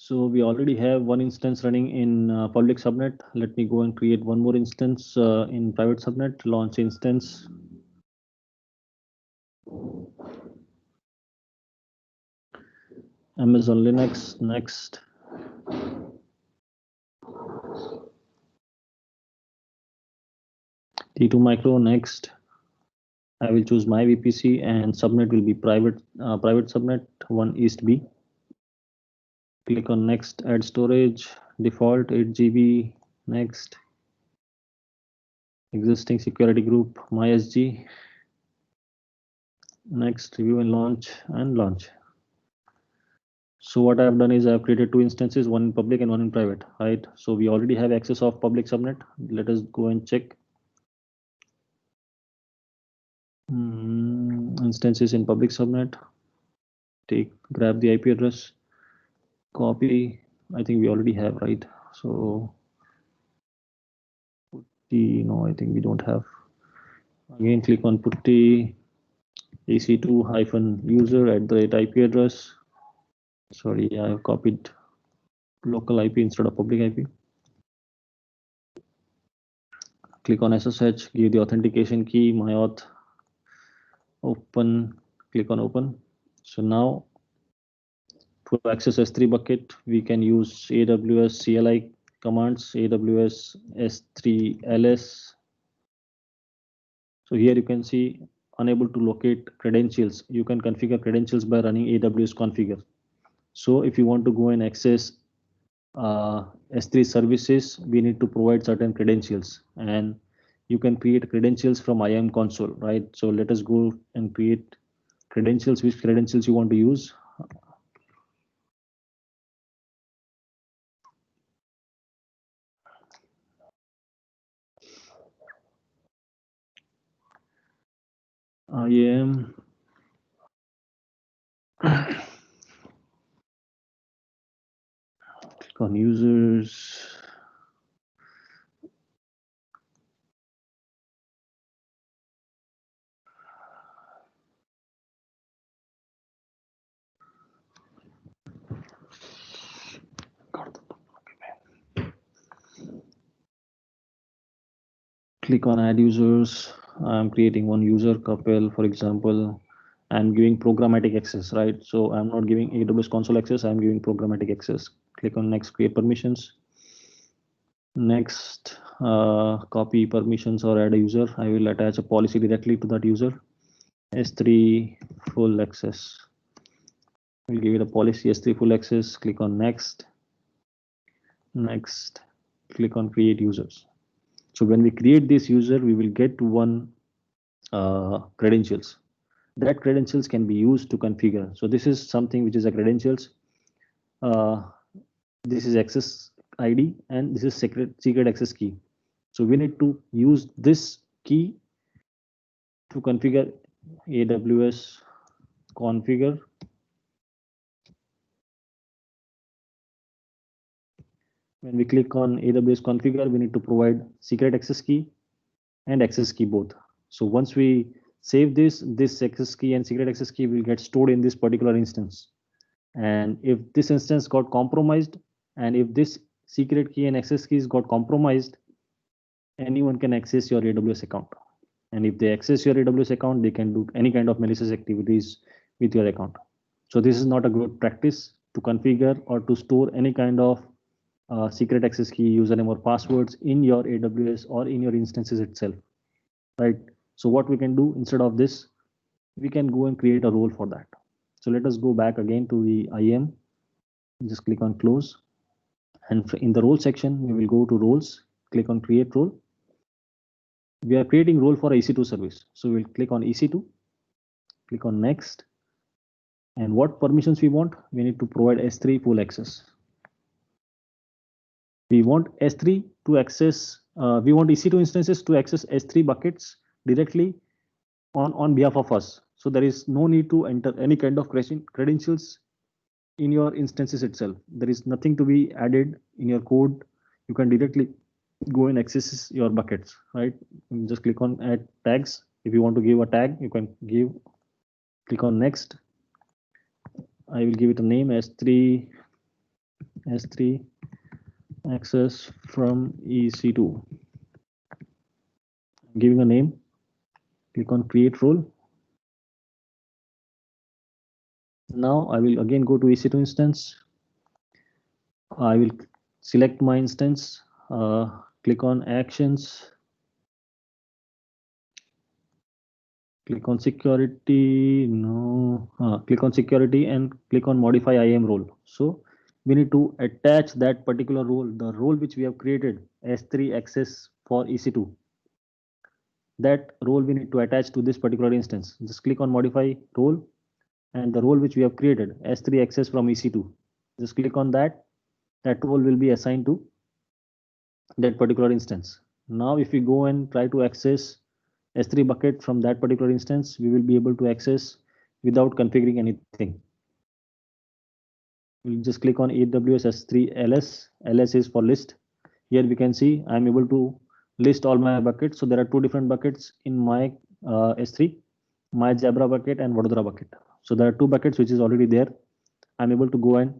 So we already have one instance running in public subnet. Let me go and create one more instance in private subnet. Launch instance. Amazon Linux, next. T2 Micro, next. I will choose my VPC and subnet will be private subnet 1 East B. Click on next, add storage, default 8 GB, next. Existing security group, MySG. Next, review and launch. So what I've done is I've created two instances, one in public and one in private, right? So we already have access of public subnet. Let us go and check. Instances in public subnet. Grab the IP address, copy. I think we already have, right? So putty, no, I think we don't have. Again, click on putty ec2-user at the IP address. Sorry, I have copied local IP instead of public IP. Click on SSH, give the authentication key, myauth, open, click on open. So now to access S3 bucket, we can use AWS CLI commands, AWS S3 ls. So here you can see unable to locate credentials. You can configure credentials by running AWS configure. So if you want to go and access S3 services, we need to provide certain credentials, and you can create credentials from IAM console, right? So let us go and create credentials. Which credentials you want to use? IAM. Click on users. Click on add users. I'm creating one user, Kapil, for example. I'm giving programmatic access, right? So I'm not giving AWS console access, I'm giving programmatic access. Click on next, create permissions. Next, copy permissions or add a user. I will attach a policy directly to that user. S3 full access. We'll give it a policy S3 full access. Click on next. Next, click on create users. So when we create this user, we will get one credentials. That credentials can be used to configure. So this is something which is a credentials. This is access ID and this is secret access key. So we need to use this key to configure AWS configure. When we click on AWS configure, we need to provide secret access key and access key both. So once we save this access key and secret access key will get stored in this particular instance. And if this instance got compromised, and if this secret key and access keys got compromised, anyone can access your AWS account. And if they access your AWS account, they can do any kind of malicious activities with your account. So this is not a good practice to configure or to store any kind of secret access key, username or passwords in your AWS or in your instances itself, right? So what we can do instead of this, we can go and create a role for that. So let us go back again to the IAM. Just click on close. And in the role section, we will go to roles, click on create role. We are creating role for EC2 service. So we'll click on EC2, click on next. And what permissions we want? We need to provide S3 full access. We want S3 to access, we want EC2 instances to access S3 buckets directly on behalf of us. So there is no need to enter any kind of credentials in your instances itself. There is nothing to be added in your code. You can directly go and access your buckets, right? You just click on add tags. If you want to give a tag, you can give, click on next. I will give it a name S3 S3 access from EC2. Giving a name, click on create role. Now I will again go to EC2 instance. I will select my instance, click on actions, click on security, click on security and click on modify IAM role. So we need to attach that particular role, the role which we have created, S3 access for EC2. That role we need to attach to this particular instance. Just click on modify role and the role which we have created, S3 access from EC2. Just click on that. That role will be assigned to that particular instance. Now if we go and try to access S3 bucket from that particular instance, we will be able to access without configuring anything. We'll just click on AWS S3 LS. LS is for list. Here we can see I'm able to list all my buckets. So there are two different buckets in my S3, my Jabra bucket and Vadodara bucket. So there are two buckets which is already there. I'm able to go and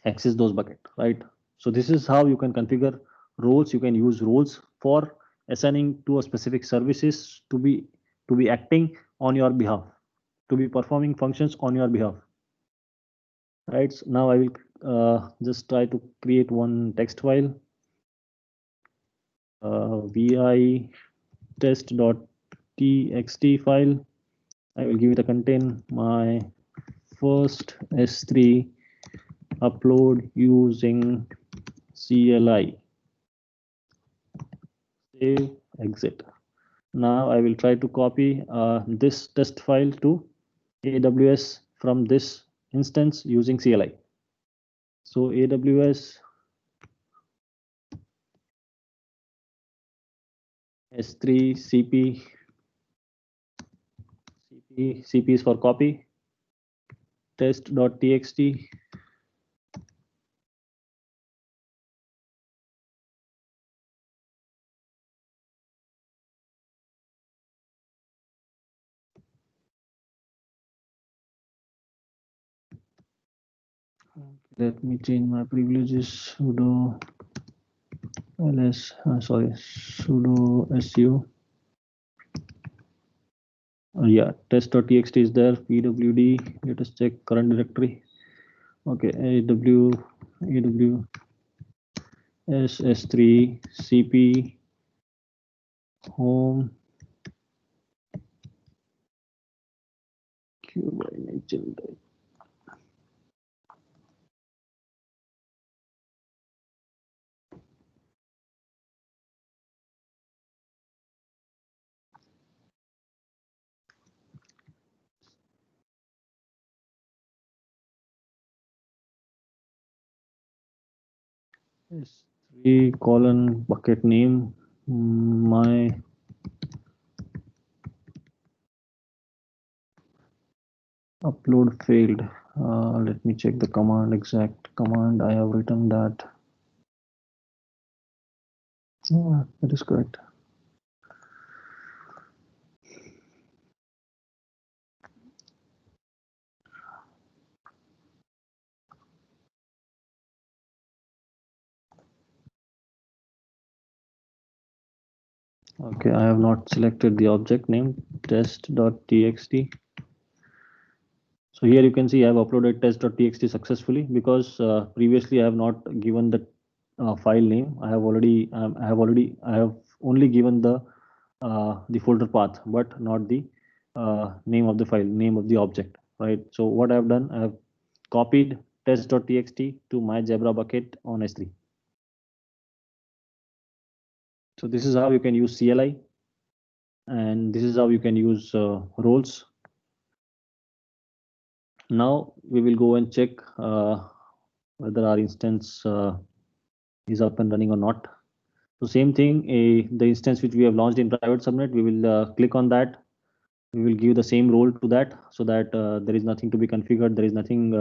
access those buckets, right? So this is how you can configure roles. You can use roles for assigning to a specific services to be acting on your behalf, to be performing functions on your behalf, right? So now I will just try to create one text file, vi test.txt file. I will give it a contain my first S3 upload using CLI. Save, exit. Now I will try to copy this test file to AWS from this instance using CLI. So AWS S3 CP is for copy, test.txt. Let me change my privileges. Sudo ls, sudo su. Yeah, test.txt is there. pwd. Let us check current directory. Okay, S3 CP home S3 colon bucket name, my upload failed. Let me check the command, exact command. I have written that. Yeah, that is correct. Okay, I have not selected the object name test.txt. So here you can see I have uploaded test.txt successfully because previously I have not given the file name. I have only given the folder path, but not the name of the file, name of the object, right? So what I have done, I have copied test.txt to my Jabra bucket on S3. So this is how you can use CLI, and this is how you can use roles. Now we will go and check whether our instance is up and running or not. So same thing, the instance which we have launched in private subnet, we will click on that. We will give the same role to that so that there is nothing to be configured. There is nothing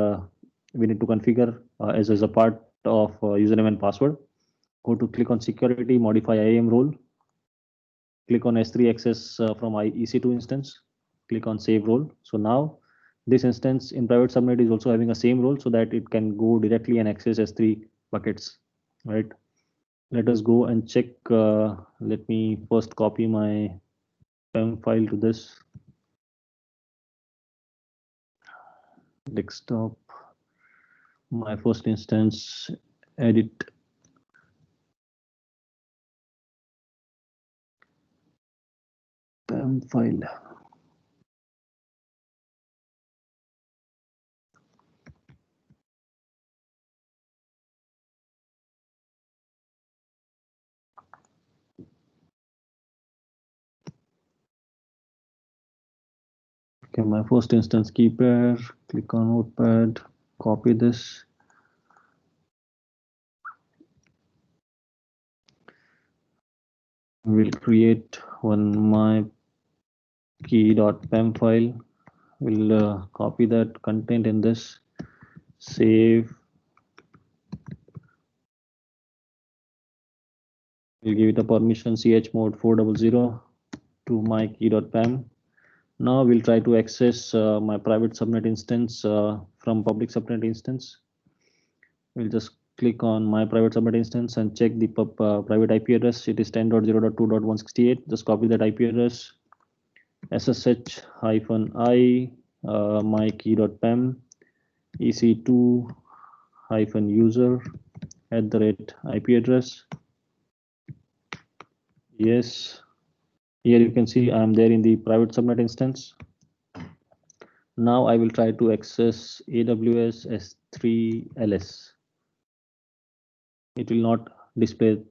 we need to configure as a part of username and password. Go to click on security, modify IAM role. Click on S3 access from EC2 instance. Click on save role. So now This instance in private subnet is also having a same role, so that it can go directly and access S3 buckets, right? Let us go and check. Let me first copy my PEM file to this desktop. My first instance, edit PEM file. Okay, my first instance key pair, click on Notepad, copy this. We'll create one my key.pem file. We'll copy that content in this, save. We'll give it a permission chmod 400 to my key.pem. Now we'll try to access my private subnet instance from public subnet instance. We'll just click on my private subnet instance and check the private IP address. It is 10.0.2.168. Just copy that IP address, ssh-i my key.pem ec2-user @ IP address. Yes, here you can see I am there in the private subnet instance. Now I will try to access AWS S3 LS. It will not display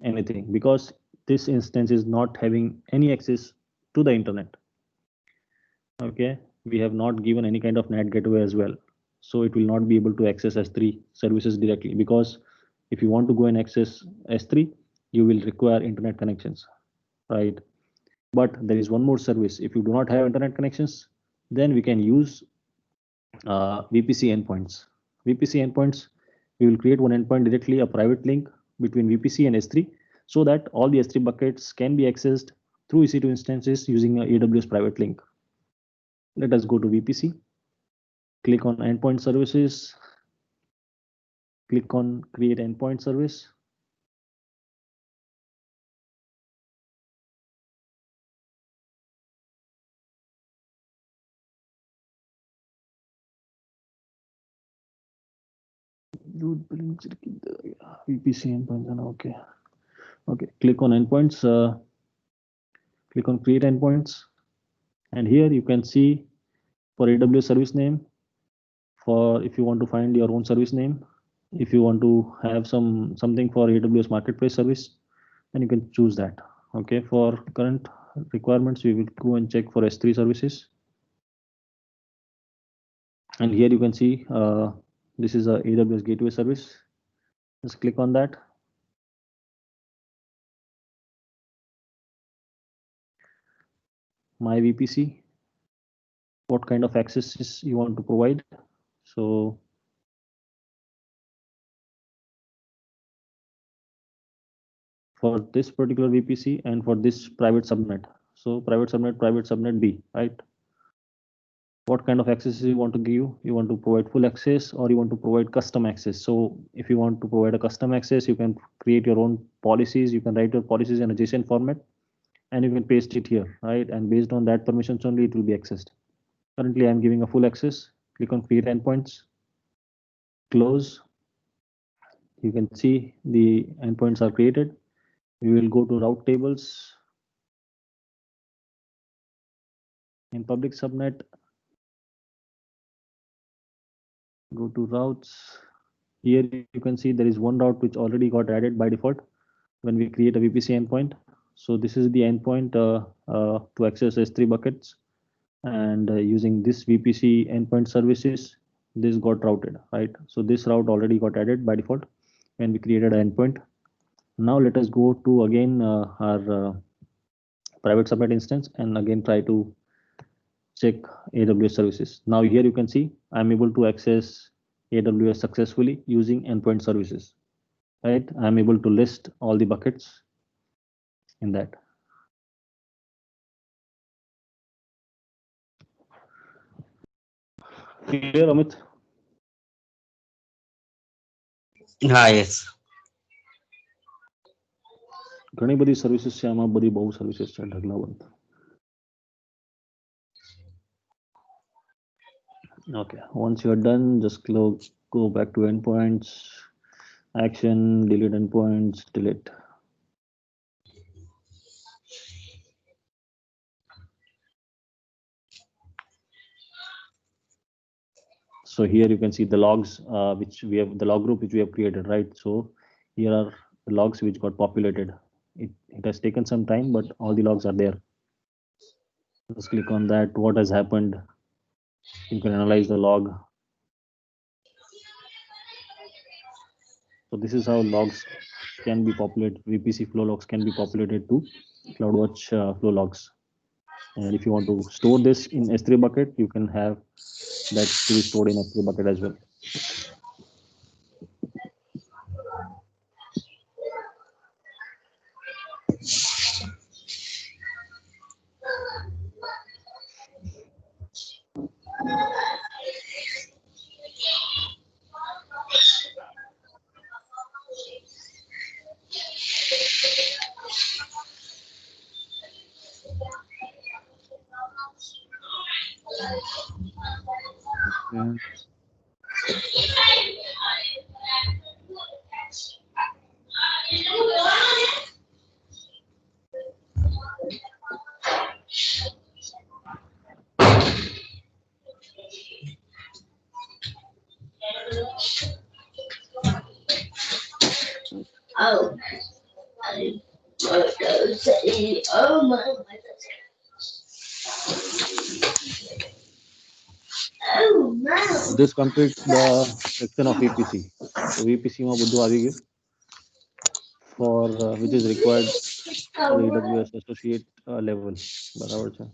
anything because this instance is not having any access to the internet. Okay, we have not given any kind of NAT gateway as well, so it will not be able to access S3 services directly, because if you want to go and access S3, you will require internet connections, right? But there is one more service. If you do not have internet connections, then we can use VPC endpoints. VPC endpoints, we will create one endpoint directly, a private link between VPC and S3, so that all the S3 buckets can be accessed through EC2 instances using a AWS private link. Let us go to VPC, click on endpoint services, click on create endpoint service. VPC endpoints, okay. Okay, click on endpoints, click on create endpoints, and here you can see for AWS service name, for if you want to find your own service name, if you want to have something for AWS marketplace service, then you can choose that. Okay, for current requirements, we will go and check for S3 services, and here you can see this is a AWS gateway service. Just click on that. My VPC, what kind of accesses you want to provide. So for this particular VPC and for this private subnet, so private subnet B, right? What kind of access you want to give? You want to provide full access or you want to provide custom access? So if you want to provide a custom access, you can create your own policies. You can write your policies in a JSON format and you can paste it here, right? And based on that permissions only, it will be accessed. Currently, I'm giving a full access. Click on create endpoints, close. You can see the endpoints are created. We will go to route tables. In public subnet, go to routes. Here you can see there is one route which already got added by default when we create a VPC endpoint. So this is the endpoint to access S3 buckets, and using this VPC endpoint services, this got routed, right? So this route already got added by default when we created an endpoint. Now let us go to again our private subnet instance and again try to check AWS services. Now here you can see I'm able to access AWS successfully using endpoint services, right? I'm able to list all the buckets in that. Clear, Amit? હા yes. ઘણી બધી services છે આમાં, બધી બહુ services છે ઢગલાબંધ. Okay, once you are done, just go back to endpoints, action, delete endpoints, delete. So here you can see the logs, which we have, the log group which we have created, right? So here are the logs which got populated. It has taken some time, but all the logs are there. Just click on that, what has happened. You can analyze the log. So this is how logs can be populated, VPC flow logs can be populated to CloudWatch flow logs. And if you want to store this in S3 bucket, you can have that to be stored in S3 bucket as well. Yeah. Oh, This completes the section of VPC. So VPC માં બધું આવી ગયું for which is required for the AWS associate level. બરાબર છે.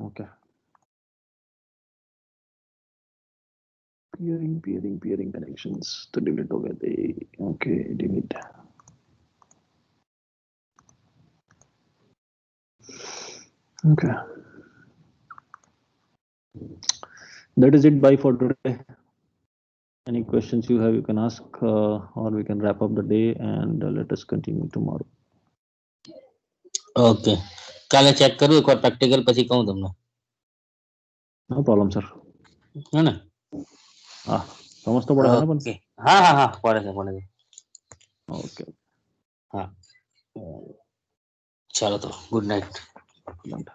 Okay. Peering connections to delete हो गए थे. Okay, delete. Okay. That is it. Bye for today. Any questions you have, you can ask, or we can wrap up the day and let us continue tomorrow. Okay, કાલે check કરું એકવાર practical, પછી કહું તમને. No problem, sir. હે ને? હા, સમજ તો પડે છે ને પણ? ઓકે, હા હા હા, પડે છે પડે છે. ઓકે, હા, ચાલો તો ગુડ નાઇટ. good night.